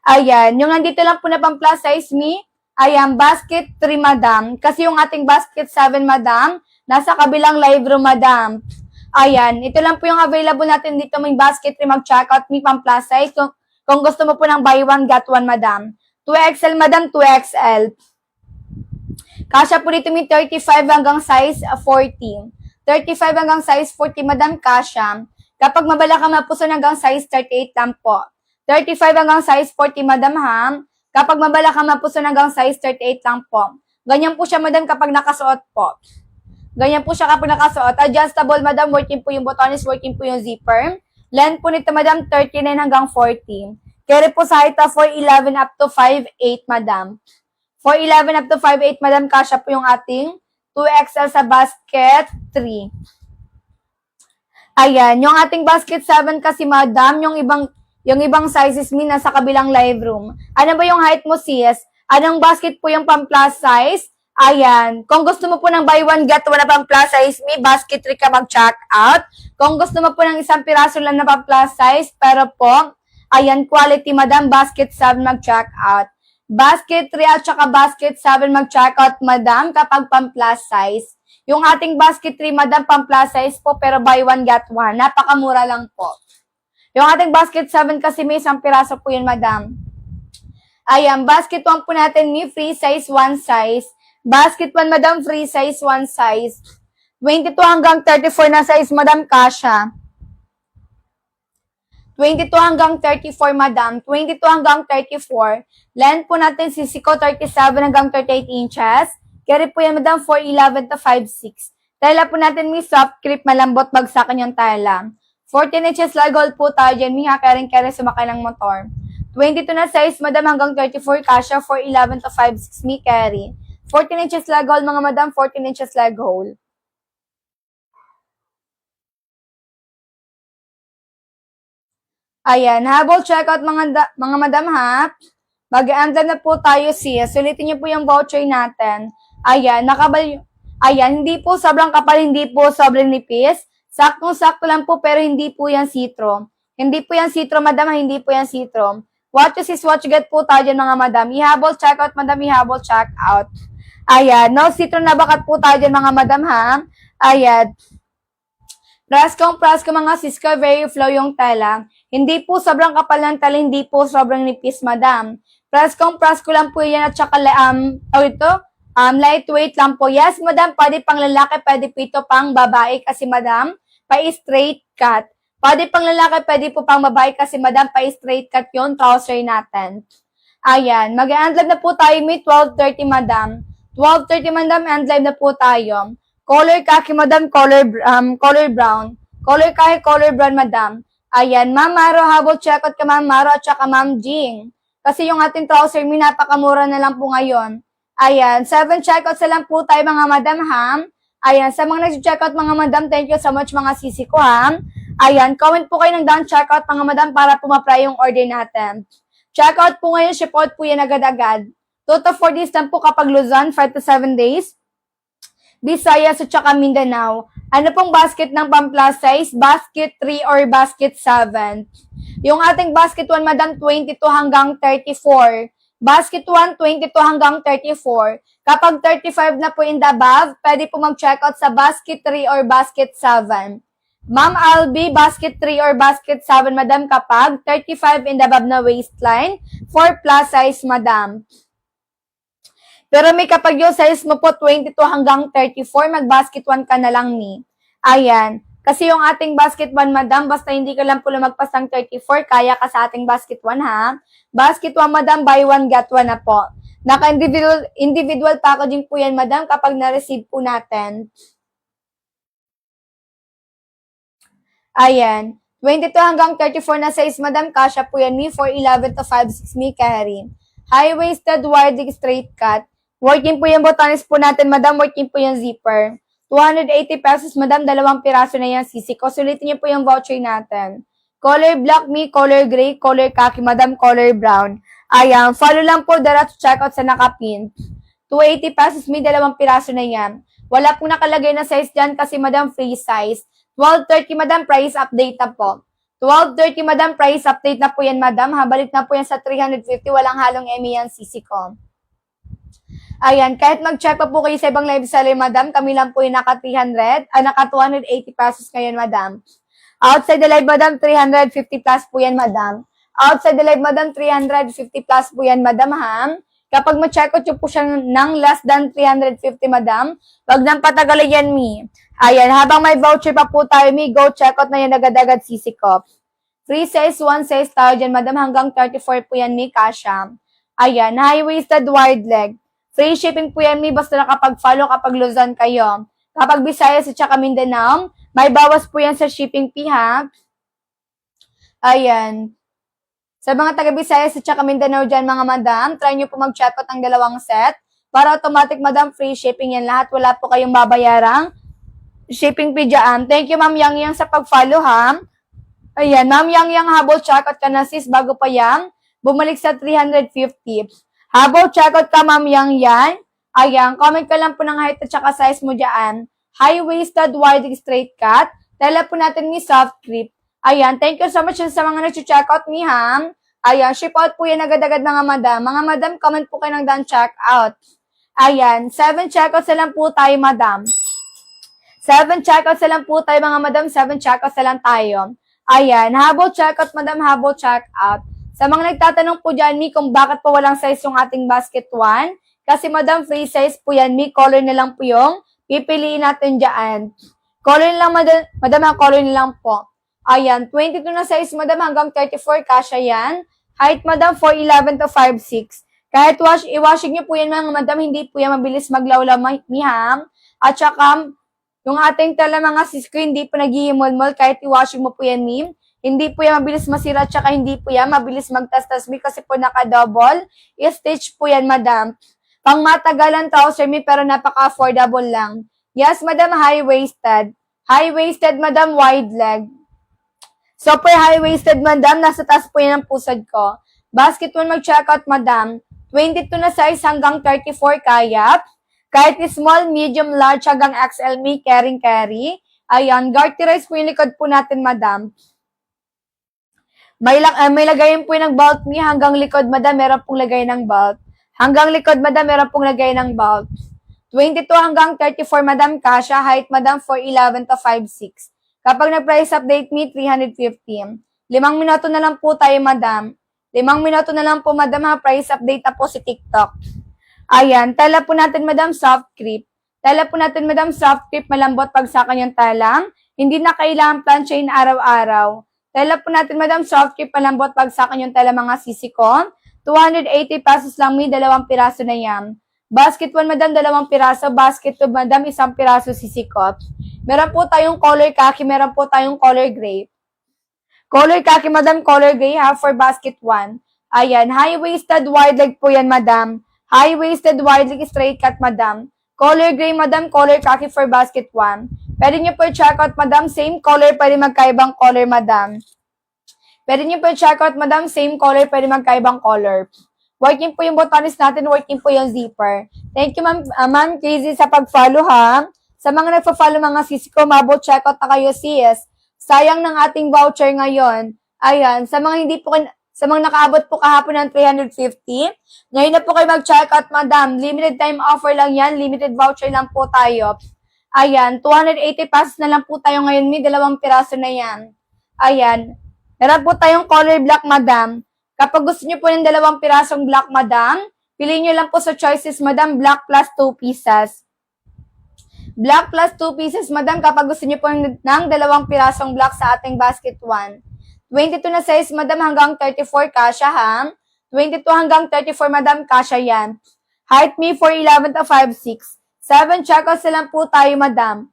Ayan. Yung nandito lang po na pang-plus size me, ayan, basket 3, madam. Kasi yung ating basket 7, madam, nasa kabilang live room, madam. Ayan. Ito lang po yung available natin dito. May basket 3, mag-check out me pang-plus size. Kung gusto mo po ng buy one, get one, madam. 2XL, madam, 2XL. Kasya po dito may 35 hanggang size 40. 35 hanggang size 40, madam, kasya. Kapag mabala ka mapuso hanggang size 38 lang po. 35 hanggang size 40, madam, ha? Kapag mabala ka mapuso hanggang size 38 lang po. Ganyan po siya, madam, kapag nakasuot po. Ganyan po siya kapag nakasuot. Adjustable, madam, working po yung botones, working po yung zipper. Length po nito, madam, 39 hanggang 40. Carry po sa height 4'11 up to 5'8, madam. 4'11 up to 5'8, madam, kasya po yung ating 2XL sa basket 3. Ayan, yung ating basket 7 kasi, madam, yung ibang sizes mi nasa kabilang live room. Ano ba yung height mo, sis? Anong basket po yung pang-plus size? Ayan. Kung gusto mo po ng buy one, get one na pang-plus size, may basket 3 ka mag-check out. Kung gusto mo po ng isang piraso lang na pang-plus size, pero po, ayan, quality, madam, basket 7 mag-check out. Basket 3 at saka basket 7 mag-check out, madam, kapag pang-plus size. Yung ating basket 3, madam, pang-plus size po, pero buy one, get one. Napakamura lang po. Yung ating basket 7 kasi may isang piraso po yun, madam. Ayan, basket 1 po natin, may free size 1 size. Basket 1, madam, free size 1 size. 22 hanggang 34 na size, madam, kasha. 22 hanggang 34, madam. 22 hanggang 34. Length po natin, sisiko, 37 hanggang 38 inches. Carry po yan, madam, 4'11 to 5'6. Tela po natin, may soft creep, malambot, bagsakan yung tela. 14 inches lagol po tayo dyan, may hakaring-kere sumakay ng motor. 22 na size, madam, hanggang 34, kasha, 4'11 to 5'6, may carry. 14 inches leg hole, mga madam, 14 inches leg hole. Ayan, habol checkout mga madam, ha? Mag-anda na po tayo, sis. Sulitin niyo po yung voucher natin. Ayan, ayan, hindi po sobrang kapal, hindi po sobrang nipis. Saktong-sakto lang po, pero hindi po yan citro. Hindi po yan citro, madam, hindi po yan citro. What you see, what you get po tayo dyan, mga madam. Ihabol checkout, madam, ihabol checkout. Ayan, no, citro na bakat po tayo dyan, mga madam, ha? Ayan. Prasko mga siska, very flow yung tela. Hindi po sobrang kapal ng tela, hindi po sobrang nipis, madam. Prasko lang po yan at saka, lightweight lang po. Yes, madam, pwede pang lalaki, pwede po ito pang babae kasi, madam, pa-straight cut. Pwede pang lalaki, pwede po pang babae kasi, madam, pa-straight cut yung trouser natin. Ayan, mag-end live na po tayo, may 12:30, madam. 12:30, madam, end live na po tayo. Color kaki, madam, color brown. Color kaki, color brown, madam. Ayan, Ma'am Maro, habol checkout ka, Ma'am Maro, at saka Ma'am Jing. Kasi yung ating trouser, may napakamura na lang po ngayon. Ayan, 7 checkouts na lang po tayo, mga madam, ha? Ayan, sa mga nag-checkout, mga madam, thank you so much, mga sisi ko, ha? Ayan, comment po kayo ng down checkout, mga madam, para pumapry yung order natin. Checkout po ngayon, ship out po yan agad-agad. 2 to 4 days lang po kapag Luzon, 5 to 7 days. Visayas at saka Mindanao. Ano pong basket ng pang-plus size? Basket 3 or basket 7. Yung ating basket 1, madam, 22 hanggang 34. Basket 1, 22 hanggang 34. Kapag 35 na po in the above, pwede po mag-checkout sa basket 3 or basket 7. Ma'am Albi, basket 3 or basket 7, madam, kapag 35 in the above na waistline for plus size, madam. Pero may kapag yung size mo po 22 hanggang 34, mag-basket 1 ka na lang ni. Ayan. Kasi yung ating basket 1, madam, basta hindi ka lang po lumagpas ng 34, kaya ka sa ating basket 1, ha? Basket 1, madam, buy 1, get 1 na po. Naka-individual packaging po yan, madam, kapag na-receive po natin. Ayan. 22 hanggang 34 na size, madam, kasha po yan ni 4'11 to 5'6 mi carry. High-waisted, wide straight cut. Working po yung botones po natin, madam. Working po yung zipper. 280 pesos, madam. 2 piraso na yan, sisi ko. Sulitin niyo po yung voucher natin. Color black, me, color gray, color khaki, madam, color brown. Ayan, follow lang po, diretso checkout sa nakapin. 280 pesos, may 2 piraso na yan. Wala pong nakalagay na size dyan kasi madam free size. 12.30 madam, price update na po. 12.30 madam, price update na po yan madam. Habalik na po yan sa 350, walang halong ME yan CC ko. Ayan, kahit mag-check pa po kayo sa ibang live seller madam, kami lang po yung naka 280 pesos ngayon madam. Outside the live madam, 350 plus po yan madam. Outside the live madam, 350 plus po yan madam ha. Kapag ma-check out po siya ng less than 350 madam, wag nang patagalin yan mi. Ayan, habang may voucher pa po tayo mi, go check out na yan agad-agad CC ko. Free size, 1 size tayo dyan madam, hanggang 34 po yan mi, kasha. Ayan, high-waisted wide leg. Free shipping po yan mi, basta nakapag-follow kapag Luzon kayo. Kapag Visayas at saka Mindanao, may bawas po yan sa shipping fee ha. Ayan. Sa mga taga-Visayas at saka Mindanao dyan mga madam, try nyo po mag-check out ng 2 set. Para automatic madam, free shipping yan lahat. Wala po kayong babayarang shipping fee dyan. Thank you Ma'am Yang Yang sa pag-follow ha. Ayan, Ma'am Yang Yang, habol check out ka na sis bago pa yan. Bumalik sa 350. Habol check out ka Ma'am Yang Yang. Ayan, comment ka lang po ng height at saka size mo dyan. High-waisted, wide straight cut. Tala po natin ni soft grip. Ayan, thank you so much sa mga nag-check out ni Ham. Ayan, ship out po yan agad-agad mga madam. Mga madam, comment po kayo ng done check out. Ayan, 7 checkouts na lang po tayo madam. 7 checkouts na lang po tayo mga madam. 7 checkouts na lang tayo. Ayan, habol checkout madam, habol checkout. Sa mga nagtatanong po dyan, mi, kung bakit po walang size yung ating basket 1. Kasi madam, free size po yan, mi. Color na lang po yung pipiliin natin dyan. Color na lang madam, color na lang po. Ayan, 22 na size madam, hanggang 34 kasha yan. Height madam, 4'11 to 5'6". Kahit i-washing nyo po yan mga madam, hindi po yan mabilis maglawlaw mi ham. At saka, yung ating tala mga sis ko, hindi po naghihimol-mol kahit i-washing mo po yan mi. Hindi po yan mabilis masira at saka hindi po yan mabilis magtas-tas mi kasi po naka-double. I-stitch po yan madam. Pang matagalan trouser mi pero napaka-affordable lang. Yes madam, high-waisted. High-waisted madam, wide leg. Super high-waisted madam, nasa taas po yan ang pusad ko. Basket 1 mag-checkout madam. 22 na size hanggang 34 kaya. Kahit small, medium, large hanggang XL may carry. Ayan, garterize po yung likod po natin madam. May lagayin po yung belt ni hanggang likod madam, meron pong lagay ng belt. Hanggang likod madam, meron pong lagay ng belt. 22 hanggang 34 madam, kasha. Height madam, 4'11 to 5'6". Kapag nag-price update me, 350. 5 minuto na lang po tayo, madam. 5 minuto na lang po, madam, ha. Price update na po si TikTok. Ayan, tala po natin, madam, soft grip. Tala po natin, madam, soft grip, malambot pag sa kanyang talang. Hindi na kailangan planchain araw-araw. Tala po natin, madam, soft grip, malambot pag sa kanyang tala, mga sisikon. 280 pesos lang, may 2 piraso na yan. Basket 1, madam, 2 piraso. Basket 2, madam, 1 piraso sisikot. Meron po tayong color khaki, meron po tayong color gray. Color khaki, madam, color gray ha, for basket 1. Ayan, high-waisted wide leg po yan, madam. High-waisted wide leg straight cut, madam. Color gray, madam, color khaki for basket 1. Pwede nyo po check out, madam, same color, pwede magkaibang color, madam. Pwede nyo po check out, madam, same color, pwede magkaibang color. Working po yung botones natin, working po yung zipper. Thank you, ma'am Casey, sa pag-follow, ha. Sa mga nagpa-follow, mga sis ko, mabo, check out na kayo, sis. Sayang ng ating voucher ngayon. Ayan, sa mga nakaabot po kahapon ng 350, ngayon na po kayo mag-check out, madam. Limited time offer lang yan, limited voucher lang po tayo. Ayan, 280 pesos na lang po tayo ngayon, may 2 piraso na yan. Ayan, meron po tayong color black, madam. Kapag gusto nyo po ng 2 pirasong black, madam, piliin nyo lang po sa choices, madam, black plus 2 pieces. Black plus 2 pieces, madam, kapag gusto nyo po ng 2 pirasong black sa ating basket 1. 22 na size, madam, hanggang 34 kasha, ha? 22 hanggang 34, madam, kasha yan. Height me, 4'11 to 5'6". 7 checkouts na lang po tayo, madam.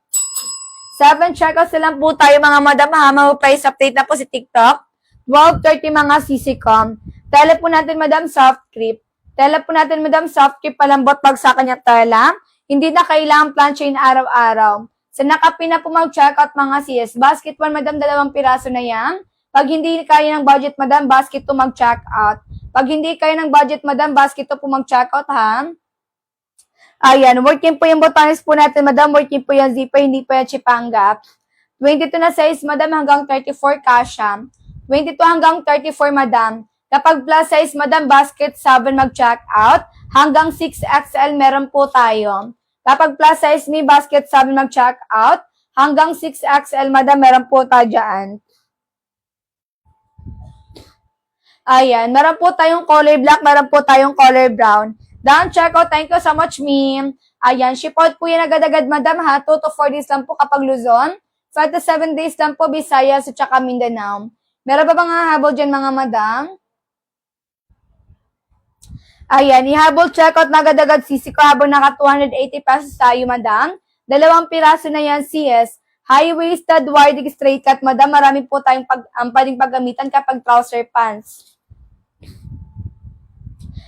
7 checkouts na lang po tayo, mga madam, ha? Mag-price update na po si TikTok. 12.30 mga sisikom. Tela po natin, madam, soft grip. Tela po natin, madam, soft grip, palambot pag sa kanya tela. Hindi na kailangan planchain araw-araw. Sa nakapin na po mag-checkout, mga sis. Basket 1, madam, 2 piraso na yan. Pag hindi kaya ng budget, madam, basket 2 mag-checkout. Pag hindi kayo ng budget, madam, basket to po mag-checkout, ha? Ayan, working po yung botanis po natin, madam. Working po yung zipper, hindi po yung chipanggap. 22 na size, madam, hanggang 34 kasha. 22 hanggang 34, madam. Kapag plus size, madam, basket 7 mag-check out. Hanggang 6XL meron po tayo. Kapag plus size, may basket 7 mag-check out. Hanggang 6XL, madam, meron po tayo dyan. Ayan, meron po tayong color black, meron po tayong color brown. Down checkout, thank you so much, ma'am. Ayan, ship out po yan agad-agad, madam, ha? 2 to 4 days lang po kapag Luzon. 5 to 7 days lang po, Visayas at saka Mindanao. Meron pa bang hahabol dyan, mga madam? Ayan, ihabol checkout na agad-agad, sisi ko, habang naka 280 pesos tayo, madam. 2 piraso na yan, CS. High-waisted, wide straight cut, madam. Marami po tayong pwedeng paggamitan kapag trouser pants.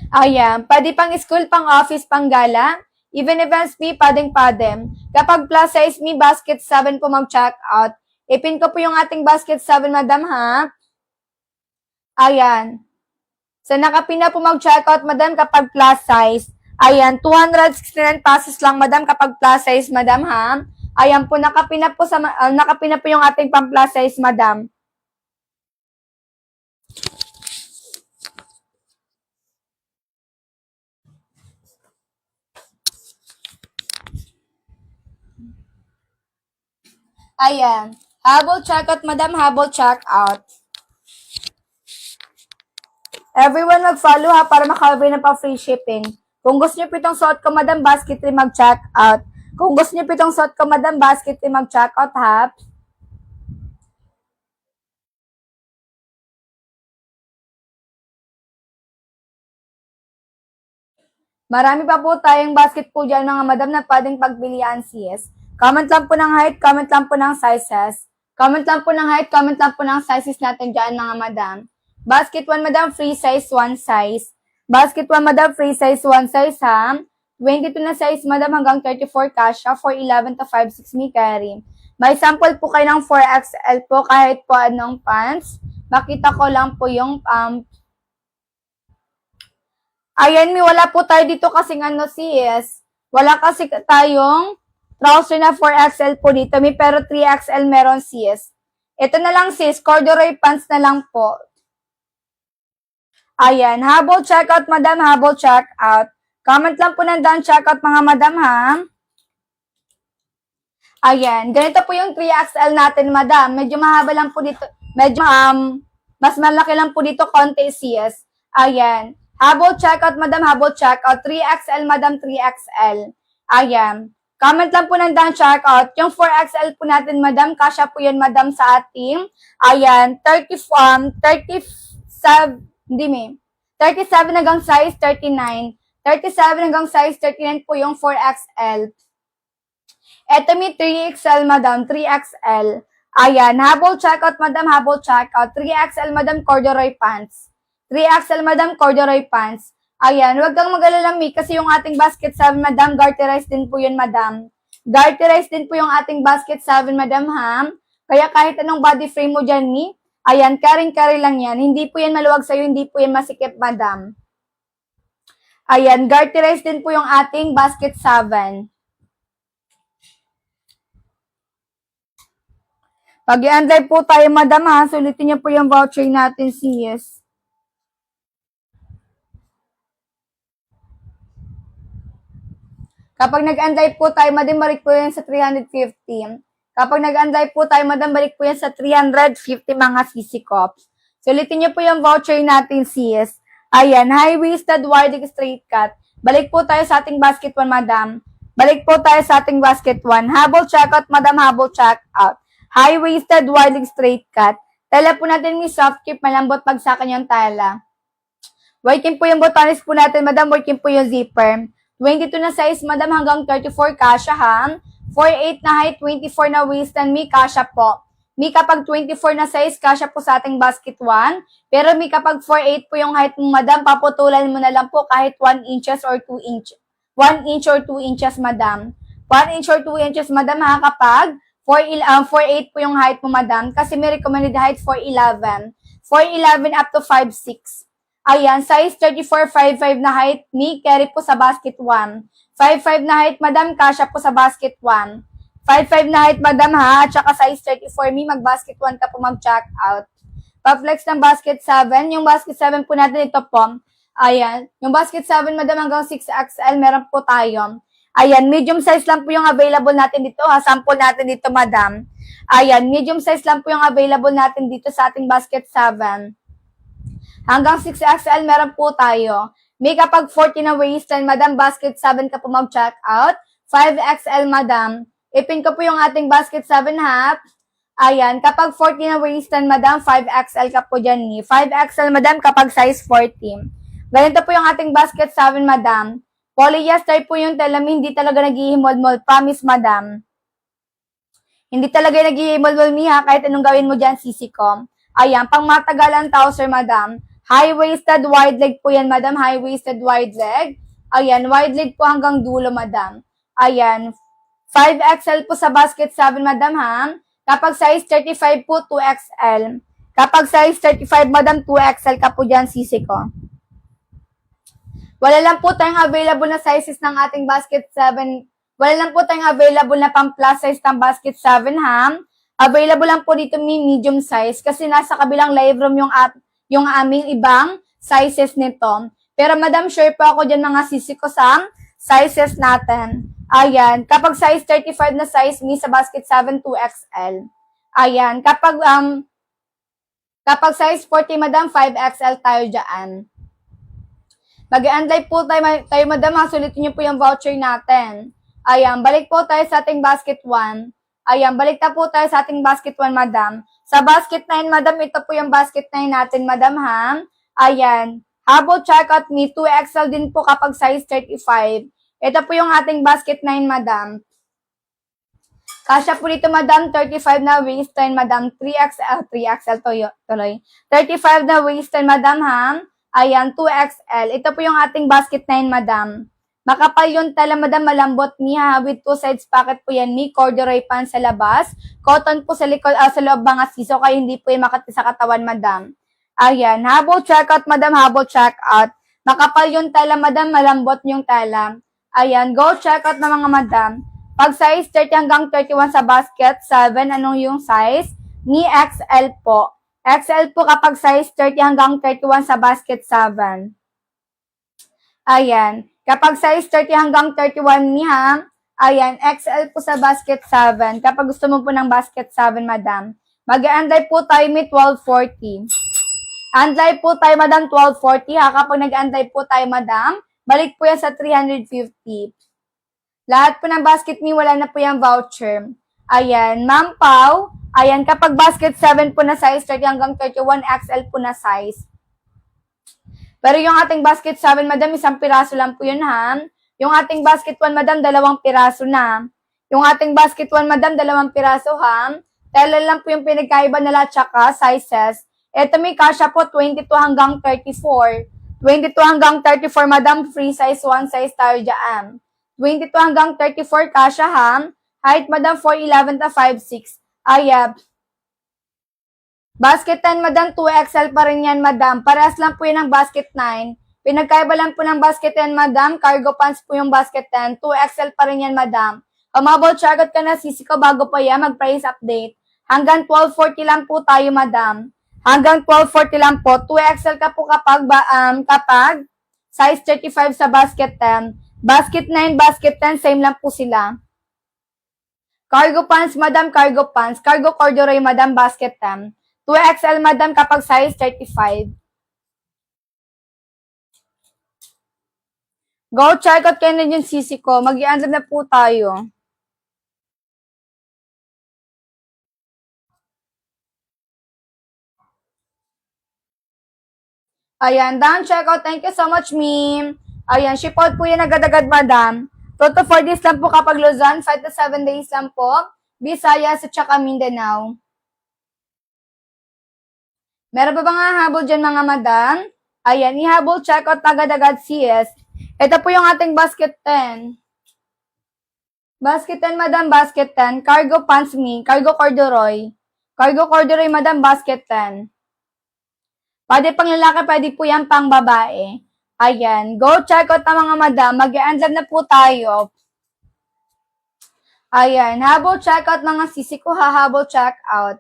Ayan, pwede pang school, pang office, pang gala. Even events me, padeng-padem. Kapag plus size me, basket 7 po mag-check out. Ipin ko po yung ating basket 7, madam, ha? Ayan. So, nakapin na po mag-check out, madam, kapag plus size. Ayan, 269 pesos lang, madam, kapag plus size, madam, ha? Ayan po, nakapin na po yung ating pang plus size, madam. Ayan. Habol checkout, madam. Habol checkout. Everyone mag-follow, ha, para makakover na pa free shipping. Kung gusto niyo po itong suot ko, madam, basket rin mag-checkout. Kung gusto niyo po itong suot ko, madam, basket rin mag-checkout, ha. Marami pa po tayong basket po dyan, mga madam, na pwedeng pagbilian, sis. Comment lang po ng height, comment lang po ng sizes. Comment lang po ng height, comment lang po ng sizes natin dyan, mga madam. Basket 1, madam, free size, 1 size. Basket 1, madam, free size, 1 size, ha. 22 na size, madam, hanggang 34 kasha, 411 to 56 may carry. May sample po kayo ng 4XL po, kahit po anong pants. Makita ko lang po yung ayan, wala po tayo dito kasing sis. Wala kasi tayong trouser na 4XL po dito. May pero 3XL meron, sis. Ito na lang, sis. Corduroy pants na lang po. Ayan. Habol checkout, madam. Habol checkout. Comment lang po ng down checkout, mga madam, ha? Ayan. Ganito po yung 3XL natin, madam. Medyo mahaba lang po dito. Medyo, mas malaki lang po dito, konti, sis. Ayan. Habol checkout, madam. Habol checkout. 3XL, madam. 3XL. Ayan. Comment lang po ng down checkout. Yung 4XL po natin, madam, kasya po yun, madam, sa ating, ayan, 37 hanggang size 39. 37 hanggang size 39 po yung 4XL. Eto may 3XL, madam, 3XL. Ayan, habol checkout, madam, habol checkout. 3XL, madam, corduroy pants. 3XL, madam, corduroy pants. Ayan, huwag kang mag-alala, Mi, kasi yung ating basket 7, madam, garterized din po yun, madam. Garterized din po yung ating basket 7, madam, ha? Kaya kahit anong body frame mo dyan, Mi, ayan, carry lang yan. Hindi po yan maluwag sa'yo, hindi po yan masikip, madam. Ayan, garterized din po yung ating basket 7. Pag i-unlive po tayo, madam, ha? Sulitin niyo po yung voucher natin, sis. Kapag nag-unlive po tayo, madam, balik po yan sa 350. Kapag nag-unlive po tayo, madam, balik po yan sa 350 mga sisi cops. Sulitin niyo po yung voucher natin, sis. Ayan, high-waisted, wide straight cut. Balik po tayo sa ating basket 1, madam. Balik po tayo sa ating basket 1. Habol checkout, madam, habol checkout. High-waisted, wide straight cut. Tela po natin may soft keep, malambot pag sa akin yung tela. Working po yung botanis po natin, madam. Working po yung zipper. 22 na size, madam, hanggang 34 kasha, ha? 48 na height, 24 na waist, and may kasha po. May kapag 24 na size, kasha po sa ating basket 1. Pero may kapag 48 po yung height mo, madam, paputulan mo na lang po kahit 1 inches or 2 inches. 1 inch or 2 inches, madam. 1 inch or 2 inches, madam, ha? Kapag 48 po yung height mo, madam. Kasi may recommended height 4'11". 4'11 up to 5'6". Ayan, size 34, 5'5 na height, me, carry po sa basket 1. 5'5 na height, madam, kasha po sa basket 1. 5'5 na height, madam, ha, at saka size 34, me, mag-basket 1 ka po, mag-check out. Pa-flex ng basket 7. Yung basket 7 po natin, ito po. Ayan. Yung basket 7, madam, hanggang 6XL, meron po tayo. Ayan, medium size lang po yung available natin dito, ha. Sample natin dito, madam. Ayan, medium size lang po yung available natin dito sa ating basket 7. Hanggang 6XL, meron po tayo. May kapag 40 na waist, madam, basket 7 ka po mag-check out. 5XL, madam. Ipin ko po yung ating basket 7 half. Ayan, kapag 40 na waist, madam, 5XL ka po dyan ni. 5XL, madam, kapag size 40. Ganito po yung ating basket 7, madam. Polyester po yung tela, hindi talaga naghihimol-mol. Promise, madam. Hindi talaga naghihimol-mol, ha, kahit anong gawin mo dyan, sisi ko. Ayan, pang matagalan trouser, madam. High-waisted, wide leg po yan, madam. High-waisted, wide leg. Ayan, wide leg po hanggang dulo, madam. Ayan, 5XL po sa basket 7, madam, ha. Kapag size 35 po, 2XL. Kapag size 35, madam, 2XL ka po dyan, sisi ko. Wala lang po tayong available na sizes ng ating basket 7. Wala lang po tayong available na pang plus size ng basket 7, ha. Available lang po dito medium size kasi nasa kabilang live room yung aming ibang sizes nito. Pero madam, sure po ako dyan mga sisi ko sa sizes natin. Ayan, kapag size 35 na size, me sa basket 7, 2XL. Ayan, kapag size 40, madam, 5XL tayo dyan. Mag-i-unlive po tayo, madam, sulitin niyo po yung voucher natin. Ayan, balik po tayo sa ating basket 1. Ayan, balik na po tayo sa ating basket 1, madam. Sa basket 9, madam, ito po yung basket 9 natin, madam, ha? Ayan, habol checkout me, 2XL din po kapag size 35. Ito po yung ating basket 9, madam. Kasya po dito, madam, 35 na waistline, madam, 3XL tuloy. 35 na waistline, madam, ha? Ayan, 2XL. Ito po yung ating basket 9, madam. Makapal yung tela, madam, malambot niya, with 2 sides pocket po yan ni, corduroy pants sa labas, cotton po sa likod, sa loob mga siso, kaya hindi po yung makati sa katawan, madam. Ayan, habol checkout, madam, habol checkout. Makapal yung tela, madam, malambot yung tela. Ayan, go checkout na mga madam. Pag size 30 hanggang 31 sa basket 7, anong yung size? Ni XL po. XL po kapag size 30 hanggang 31 sa basket 7. Ayan. Kapag size 30 hanggang 31 niya, ayan, XL po sa basket 7. Kapag gusto mo po ng basket 7, madam. Mag-a-unlive po tayo may 1240. Unlive po tayo, madam, 1240 ha. Kapag nag-unlive po tayo, madam, balik po yan sa 350. Lahat po ng basket ni wala na po yung voucher. Ayan, Ma'am Pau. Ayan, kapag basket 7 po na size, 30 hanggang 31, XL po na size. Pero yung ating basket 7, madam, isang piraso lang po yun, ha? Yung ating basket 1, madam, 2 piraso na. Yung ating basket 1, madam, 2 piraso, ha? Tela lang po yung pinagkaiba nila, tsaka sizes. Ito may kasya po, 22 hanggang 34. 22 hanggang 34, madam, free size, 1 size tayo dyan. 22 hanggang 34 kasya, ha? Height, madam, 4'11 to 5'6. Ayab. Basket 10, madam, 2XL pa rin yan, madam. Parehas lang po yun ng basket 9. Pinagkaiba lang po ng basket 10, madam. Cargo pants po yung basket 10. 2XL pa rin yan, madam. Humabol chargot ka na, sisi ko bago pa yan, mag-price update. Hanggang 1240 lang po tayo, madam. Hanggang 1240 lang po. 2XL ka po kapag size 35 sa basket 10. Basket 9, basket 10, same lang po sila. Cargo pants, madam, cargo pants. Cargo corduroy, madam, basket 10. 2XL, madam, kapag size 35. Go, check out kayo na yung sisi ko. Mag-i-unload na po tayo. Ayan, done check out. Thank you so much, ma'am. Ayan, ship out po yan agad-agad, madam. 2 to 4 days lang po kapag Luzon. 5 to 7 days lang po. Visayas at saka Mindanao. Meron pa ba nga habol dyan, mga madam? Ayan, ihabol check out agad-agad, CS. Ito po yung ating basket 10. Basket 10, madam, basket 10. Cargo pants me, cargo corduroy. Cargo corduroy, madam, basket 10. Pwede pang lalaki, pwede po yan pang babae. Ayan. Go check out na mga madam. Mag-i-unlock na po tayo. Ayan. Habol check out mga sisi ko ha. Habol check out.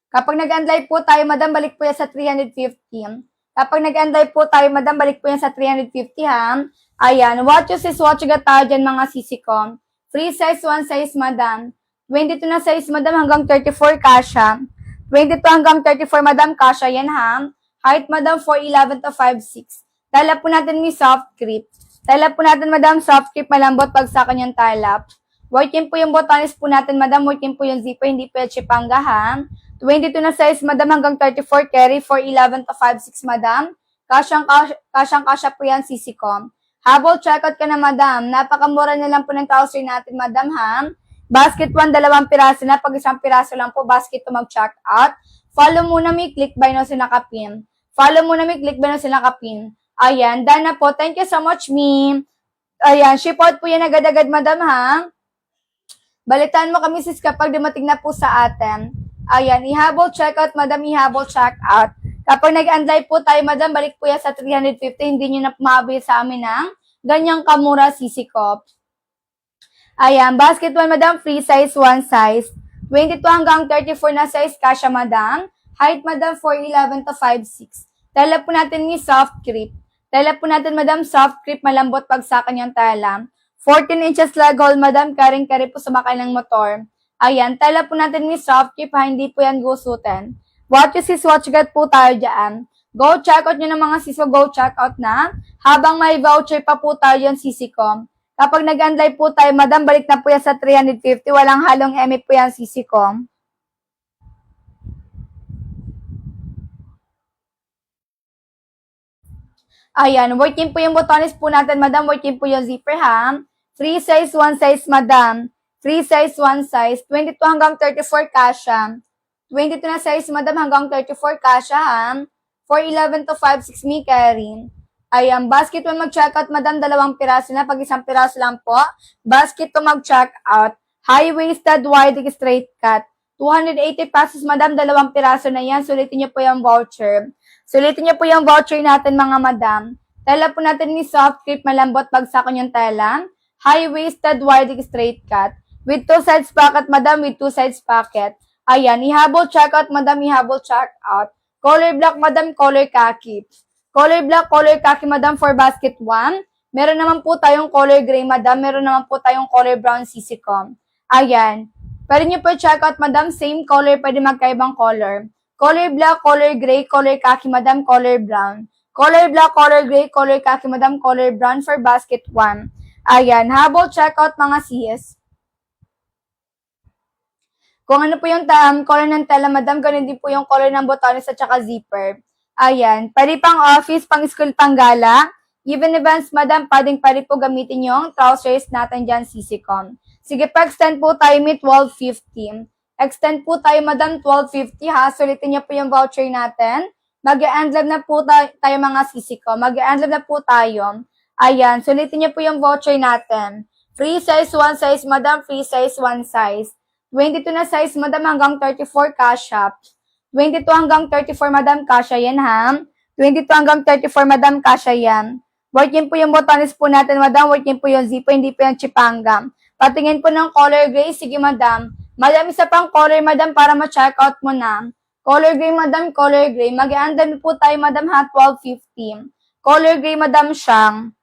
Kapag nag-unlive po tayo, madam, balik po yan sa 350. Kapag nag-unlive po tayo, madam, balik po yan sa 350 ha. Ayan. What you sis, what you got tayo dyan mga sisi ko. Free size, one size, madam. 22 na size, madam, hanggang 34 kasha. 22 hanggang 34, madam, kasha yan ha. Height, madam, 4'11 to 5'6. Tala po natin may soft grip. Tala po natin, madam, soft grip, malambot pag sa kanyang talap. Working po yung botanis po natin, madam. Working po yung zipper, hindi po yung chipanga ha. 22 na size, madam, hanggang 34 carry, 4'11 to 5'6, madam. Kasyang-kasya po yan, sisi ko. Habol, checkout ka na, madam. Napakamura na lang po ng trouser natin, madam, ha? Basket 1, 2 piraso na. Pag isang piraso lang po, basket 2 mag-check out. Follow muna may click by no sinakapin. Follow muna may click by no sinakapin. Ayan, done na po. Thank you so much, me. Ayan, ship out po yan agad-agad, madam, ha? Balitaan mo kami, sis, kapag dumating na po sa atin. Ayan, ihabol checkout, madam, ihabol checkout. Kapag nag-unlive po tayo, madam, balik po yan sa 350, hindi nyo na pumabi sa amin ng ganyang kamura, sisi ko. Ayan, basket 1, madam, free size, one size. 22 hanggang 34 na size, kasha, madam. Height, madam, 4'11 to 5'6. Tala po natin ni soft grip. Tala po natin, madam, soft grip, malambot pag sa kanyang tala. 14 inches leg hole, madam, karing-kari po sumakay ng motor. Ayan, tala po natin ni soft grip, ha, hindi po yan gusutin. What you sis, what you got po tayo dyan. Go check out nyo ng mga sis, go check out na. Habang may voucher pa po tayo dyan, sisi ko. Kapag nag-unlive po tayo, madam, balik na po yan sa 350. Walang halong eme po yan, sisi ko. Ayan, working po yung botones po natin, madam. Working po yung zipper, ha. Free size, one size, madam. Free size, one size. 22 hanggang 34 kasha. 22 na size, madam, hanggang 34 kasha, ha. 4'11 to 5'6 me carry. Ayan, basket 1 mag-check out, madam, 2 piraso na. Pag isang piraso lang po. Basket 2 mag-check out. High-waisted, wide, straight cut. 280 pesos, madam, 2 piraso na yan. Sulitin niyo po yung voucher. Sulitin niyo po yung voucher natin, mga madam. Tela po natin ni soft grip, malambot pag sa kanyang tela. High-waisted, wide, straight cut. With 2 sides pocket, madam, with 2 sides pocket. Ayan, ihabol check out, madam, ihabol check out. Color black, madam, color khaki. Color black, color khaki, madam, for basket 1. Meron naman po tayong color gray, madam. Meron naman po tayong color brown, sisi ko. Ayan. Pwede nyo po check out, madam. Same color, pwede magkaibang color. Color black, color gray, color khaki, madam, color brown. Color black, color gray, color khaki, madam, color brown for basket 1. Ayan. Habol check out, mga sis. Kung ano po yung color ng tela, madam, ganun din po yung color ng botones at saka zipper. Ayan. Pwede pang office, pang school, pang gala. Even events, madam, pwede po gamitin yung trousers natin dyan, sisi ko. Sige, pa-extend po tayo may 12.50. Extend po tayo, madam, 12.50 ha. Sulitin niyo po yung voucher natin. Mag-e-endlove na po tayo mga sisi ko. Mag-e-endlove na po tayo. Ayan. Sulitin niyo po yung voucher natin. Free size, one size, madam. Free size, one size. 22 na size, madam, hanggang 34 kasha. 22 hanggang 34, madam, kasha yan, ha? 22 hanggang 34, madam, kasha yan. Working po yung botones po natin, madam. Working po yung zipper, hindi po yung chipanga. Patingin po ng color gray. Sige, madam. Madam, isa pang color, madam, para ma-check out mo na. Color gray, madam, color gray. Mag-i-andam po tayo, madam, ha? 12.50. Color gray, madam, siyang.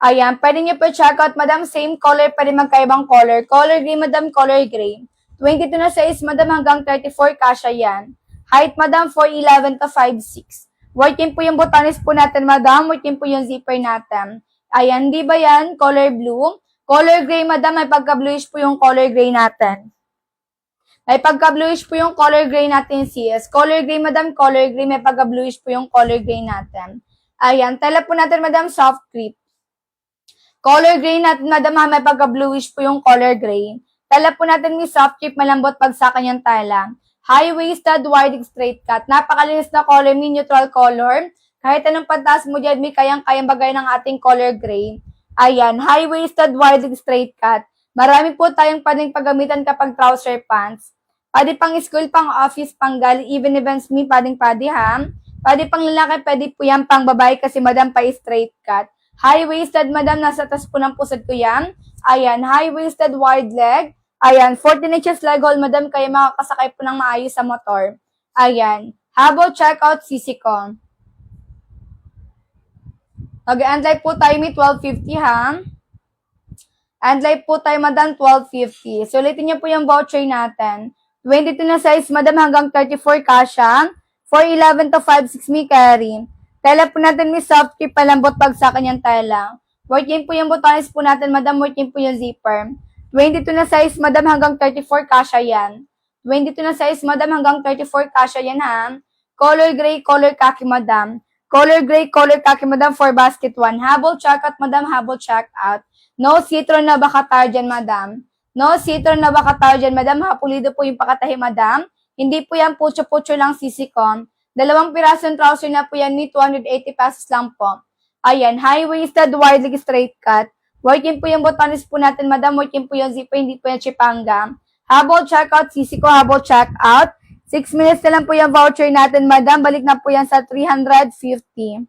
Ayan, pwede nyo po check out, madam, same color, pwede magkaibang color. Color gray, madam, color gray. 22 na size, madam, hanggang 34, kasha yan. Height, madam, 4'11 to 5'6. Working po yung botones po natin, madam. Working po yung zipper natin. Ayan, di ba yan? Color blue. Color gray, madam, may pagka-bluish po yung color gray natin. May pagka-bluish po yung color gray natin, sis. Color gray, madam, color gray, may pagka-bluish po yung color gray natin. Ayan, tela po natin, madam, soft grip. Color gray natin, madam, may pagka-bluish po yung color gray. Tala po natin may soft chip, malambot pag sa kanyang tala. High-waisted, wide, straight cut. Napakalinis na color, may neutral color. Kahit anong pantas mo dyan, may kayang-kayang bagay ng ating color gray. Ayan, high-waisted, wide, straight cut. Marami po tayong pwedeng paggamitan kapag trouser pants. Pwede pang school, pang office, pang gali, even events me, pwedeng ha. Pwede pang lalaki, pwede po yan pang babae kasi madam pa straight cut. High-waisted, madam, nasa tas po ng pusod ko yan. Ayan, high-waisted, wide leg. Ayan, 14 inches leg hole, madam, kaya makakasakay po ng maayos sa motor. Ayan, habol checkout, sisi ko. Mag-end live po tayo may 12.50 ha. End live po tayo, madam, 12.50. So, ulitin niyo po yung voucher natin. 22 na size, madam, hanggang 34 kasha. 411 to 56 may carry. Tela po natin may soft keep, palambot pag sa kanyang tela. Working po yung butones po natin, madam, working po yung zipper. 22 na size, madam, hanggang 34 kasha yan. 22 na size, madam, hanggang 34 kasha yan ha. Color gray, color khaki, madam. Color gray, color khaki, madam, for basket 1. Habol check out, madam, habol check out. No citron na bakatar dyan, madam. No citron na bakatar dyan, madam. Hapulido po yung pakatahi, madam. Hindi po yan pucho-pucho lang sisikon. 2 pirasong trouser na po yan, may 280 pesos lang po. Ayan, high-waisted, wide leg, straight cut. Working po yung botones po natin, madam. Working po yung zipper, hindi po yung chipanga. Habol check out, sisiko, habol check out. 6 minutes na lang po yung voucher natin, madam. Balik na po yan sa 350.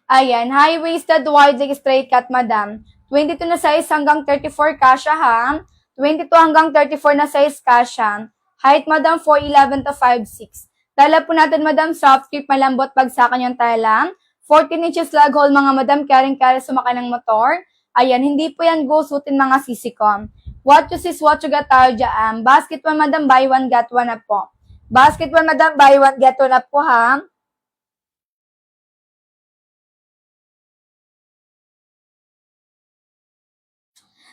Ayan, high-waisted, wide leg, straight cut, madam. 22 na size hanggang 34 kasha ha. 22 hanggang 34 na size kasha. Height, madam, 4'11 to 5'6. Tala po natin, madam, soft keep, malambot bagsakan yung tala. 14 inches lag hole, mga madam, carrying-carry sumakay ng motor. Ayan, hindi po yan go suitin mga sisikom. What you see is what you got tayo dyan. Basket 1, madam, buy 1, get 1 na po. Basket 1, madam, buy 1, get 1 na po ha.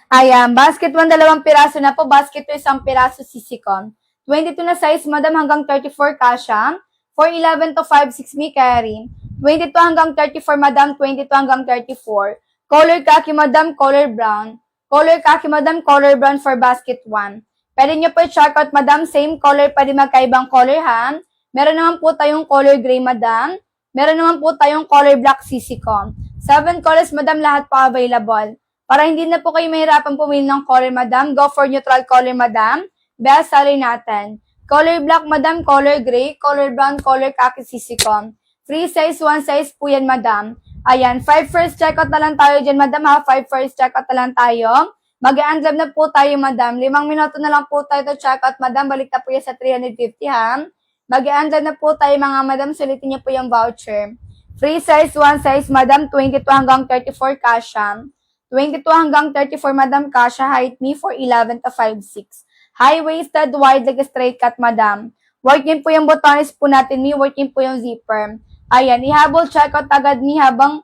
Ayan, basket 1, 2 piraso na po. Basket 2, 1 piraso sisikon. 22 na size, madam, hanggang 34 kasha. 4'11 to 5'6 may carry. 22 hanggang 34, madam. 22 hanggang 34. Color khaki, madam, color brown. Color khaki, madam, color brown for basket 1. Pwede nyo po i-check out, madam. Same color, pwede magkaibang color, ha? Meron naman po tayong color gray, madam. Meron naman po tayong color black sisikon. 7 colors, madam, lahat po available. Para hindi na po kayo mahirapan pumili ng color, madam. Go for neutral color, madam. Best seller natin. Color black, madam, color gray, color brown, color khaki, sisikon. Free size, 1 size po yan, madam. Ayan, 5 first checkout na lang tayo dyan, madam, ha? 5 first checkout na lang tayo. Mag-a-unlab na po tayo, madam. 5 minuto na lang po tayo to checkout, madam. Balik na po yan sa 350, ha? Mag-a-unlab na po tayo, mga madam. Sulitin niyo po yung voucher. Free size, 1 size, madam. 22 hanggang 34 kasha. 22 hanggang 34, madam, kasha. Height me, 4'11 to 5'6. High-waisted, wide leg, straight cut, madam. Working po yung botones po natin, ni working po yung zipper. Ayan, ihabol checkout agad ni habang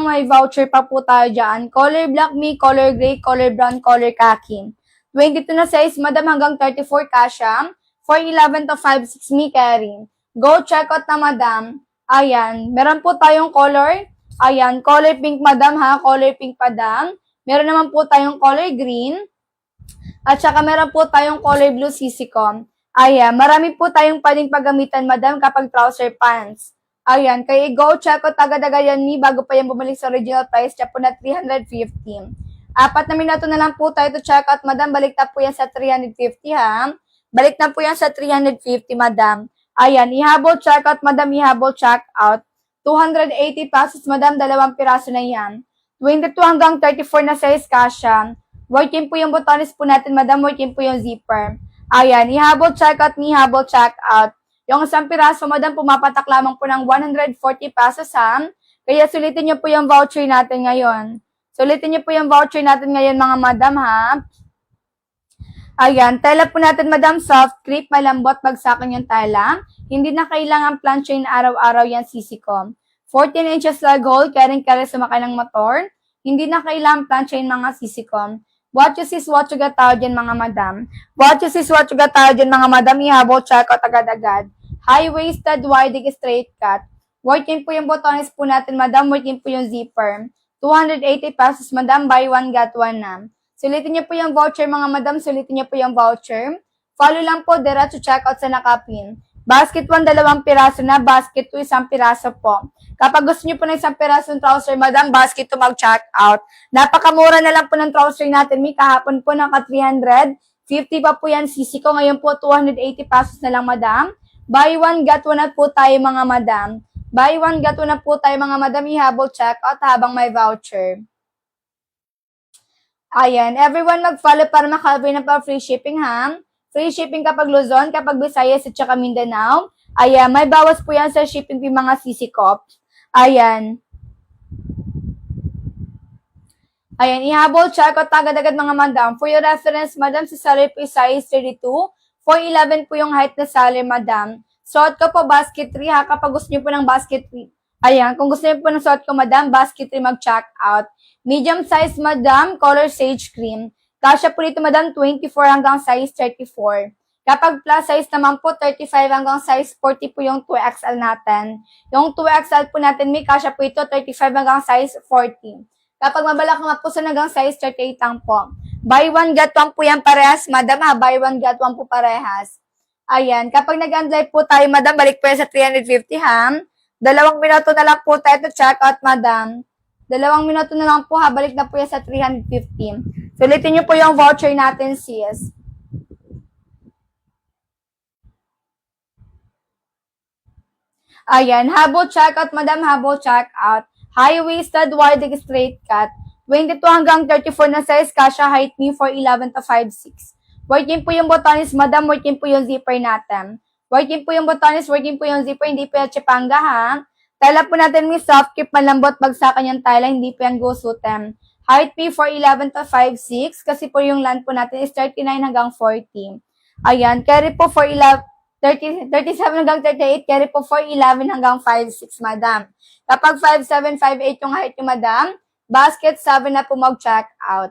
may voucher pa po tayo dyan. Color black me, color gray, color brown, color khaki. 22 na size, madam, hanggang 34 kasha. 4'11 to 5'6 me carry. Go checkout na, madam. Ayan, meron po tayong color. Ayan, color pink, madam, ha? Color pink, madam. Meron naman po tayong color green. At saka meron po tayong color blue sisikon. Ayan, marami po tayong pwedeng paggamitan, madam, kapag trouser pants. Ayan, kaya go check out agad-agad yan ni bago pa yan bumalik sa original price niya po na 350. 4 na minuto na lang po tayo to check out, madam. Balik na po yan sa 350, ha? Balik na po yan sa 350, madam. Ayan, ihabol check out, madam, ihabol check out. 280 pesos, madam, 2 piraso na yan. 22 hanggang 34 na size kasha. Working po yung botones po natin, madam. Working po yung zipper. Ayan, ihabol check out ni ihabol check out. Yung 1 piraso, madam, pumapatak lamang po ng 140 pesos, ha? Kaya sulitin niyo po yung voucher natin ngayon. Sulitin niyo po yung voucher natin ngayon, mga madam, ha? Ayan, tela po natin, madam, soft crepe, malambot, bagsakan yung tela. Hindi na kailangan planchain araw-araw yan, sisikom. 14 inches lag hole, carrying-carry sumakay ng motor. Hindi na kailangan planchain, mga sisikom. What you see is what you got tayo dyan, mga madam. What you see is what you got tayo dyan, mga madam. Ihabol, check out agad-agad. High-waisted, wide, straight cut. Working po yung botones po natin, madam. Working po yung zipper. 280 pesos, madam. Buy 1, get 1 na. Sulitin niyo po yung voucher, mga madam. Sulitin niyo po yung voucher. Follow lang po, diretso check out sa nakapin. Basket 1, 2 piraso na. Basket 2, 1 piraso po. Kapag gusto niyo po ng 1 pirasong trouser, madam, basket 2 mag-check out. Napakamura na lang po ng trouser natin. May kahapon po naka 350 50 pa po yan, sisi ko. Ngayon po, 280 pesos na lang, madam. Buy one, get one na po tayo, mga madam. Buy one, get one na po tayo, mga madam. Ihabol check out habang may voucher. Ayan, everyone mag-follow para makahabay na pa free shipping, ha? Free shipping kapag Luzon, kapag Visayas at saka Mindanao. Ayan, may bawas po yan sa shipping fee, mga sisi ko. Ayan. Ayan, ihabol check out agad-agad, mga madam. For your reference, madam, sa salary po size 32. 4'11 po yung height na salary, madam. Suot ko po basket 3, ha, kapag gusto niyo po ng basket 3. Ayan, kung gusto niyo po ng suot ko, madam, basket 3 mag-check out. Medium size, madam, color sage cream. Kasya po dito, madam, 24 hanggang size 34. Kapag plus size naman po, 35 hanggang size 40 po yung 2XL natin. Yung 2XL po natin, may kasya po ito, 35 hanggang size 40. Kapag mabalak nga po sa hanggang size 38 lang po. Buy one, get one po yan parehas, madam, ha? Buy one, get one po parehas. Ayan, kapag nag-unlive po tayo, madam, balik po yan sa 350, ha? 2 minuto na lang po tayo to check out, madam. 2 minuto na lang po, ha? Balik na po yan sa 350. Sulitin nyo po yung voucher natin, sis. Ayan, habol check out, madam, habol check out. High-waisted, wide straight cut. 22 hanggang 34 na size, kasha height me for 11 to 5'6". Working po yung botones, madam, working po yung zipper natin. Working po yung botones, working po yung zipper, hindi po yung chipanga, ha? Tala po natin may soft keep, malambot, bagsakan yung tala, hindi po yung go-sutem. Height me for 11 to 5'6", kasi po yung land po natin is 39 hanggang 40. Ayan, carry po for 37 hanggang 38, carry po for 11 hanggang 5'6", madam. Kapag 5'7", 5'8" yung height yung madam, basket 7 na po mag-check out.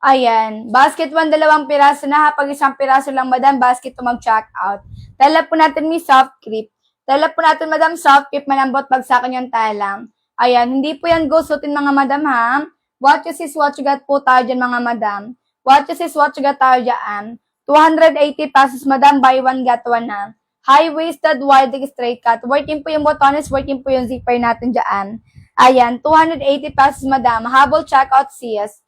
Ayan, basket 1, 2 piraso na, ha? Pag 1 piraso lang, madam, basket to mag-check out. Tala po natin may soft grip. Tala po natin, madam, soft grip, malambot, bagsakan yung tala. Ayan, hindi po yan go-suitin, mga madam, ha? What you see is what you got po tayo dyan, mga madam. What you see is what you got tayo dyan. 280 pesos, madam, buy one, get one, ha? High-waisted, wide straight cut. Working po yung botones, working po yung zipper natin dyan. Ayan, 280 pesos, madam. Habol check out, sis.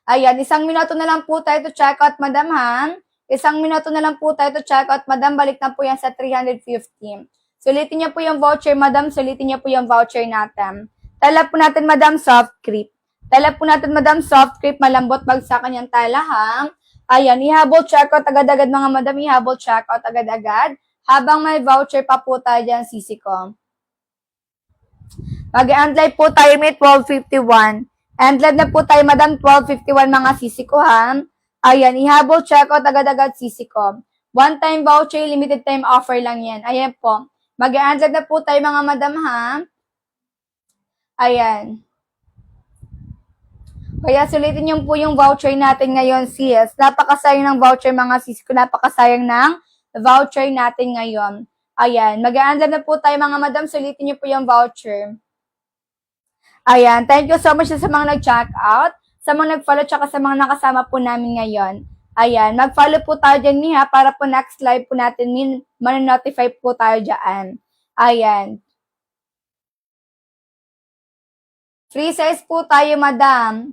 Ayan, 1 minuto na lang po tayo to check out, madam, ha? 1 minuto na lang po tayo to check out, madam. Balik na po yan sa 350. Sulitin niyo po yung voucher, madam. Sulitin niyo po yung voucher natin. Tala po natin, madam, soft creep. Tala po natin, madam, soft creep. Malambot, bagsakan yung tala, ha? Ayan, ihabol check out agad-agad, mga madam. Ihabol check out agad-agad. Habang may voucher pa po tayo dyan, sisi ko. Mag-unlive po tayo may 12:51. And live na po tayo, madam, 12:51, mga sisi ko, ha? Ayan, ihabol check out agad-agad, sisi ko. One time voucher, limited time offer lang yan. Ayan po. Mag-unlive na po tayo, mga madam, ha? Ayan. Kaya sulitin niyo po yung voucher natin ngayon, sis. Napakasayang ng voucher, mga sisi ko. Napakasayang ng voucher natin ngayon. Ayan. Mag-unlive na po tayo, mga madam. Sulitin niyo po yung voucher. Ayan, thank you so much sa mga nag-check out, sa mga nag-follow, tsaka sa mga nakasama po namin ngayon. Ayan, mag-follow po tayo dyan, ha, para po next live po natin, man-notify po tayo dyan. Ayan. Free size po tayo, madam.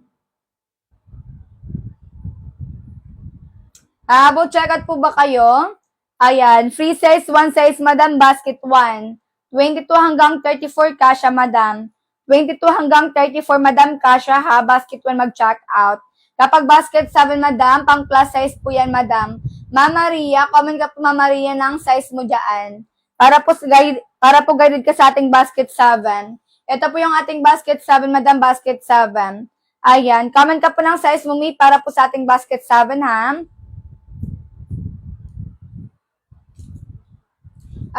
About check out po ba kayo? Ayan, free size, 1 size, madam, basket 1. 22 hanggang 34, kasha, madam. 22 hanggang 34, madam, kasha, ha, basket 1 mag-check out. Kapag basket 7, madam, pang plus size po yan, madam. Mama Maria, comment ka po, Mama Maria, ng size mo dyan. Para po guided ka sa ating basket 7. Ito po yung ating basket 7, madam, basket 7. Ayan, comment ka po ng size mo, Mi, para po sa ating basket 7, ha.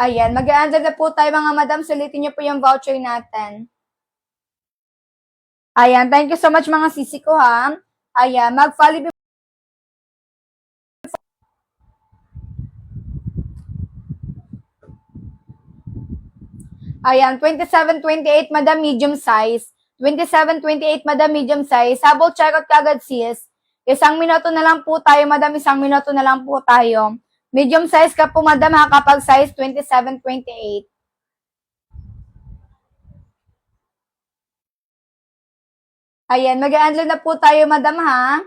Ayan, mag-a-answer na po tayo, mga madam. Sulitin niyo po yung voucher natin. Ayan, thank you so much, mga sisi ko, ha. Ayan, mag-follow. Ayan, 27-28, madam, medium size. 27-28, madam, medium size. Habol check out kagad, sis. 1 minuto na lang po tayo, madam. 1 minuto na lang po tayo. Medium size ka po, madam, ha, kapag size 27, 28. Ayan, mag-unload na po tayo, madam, ha.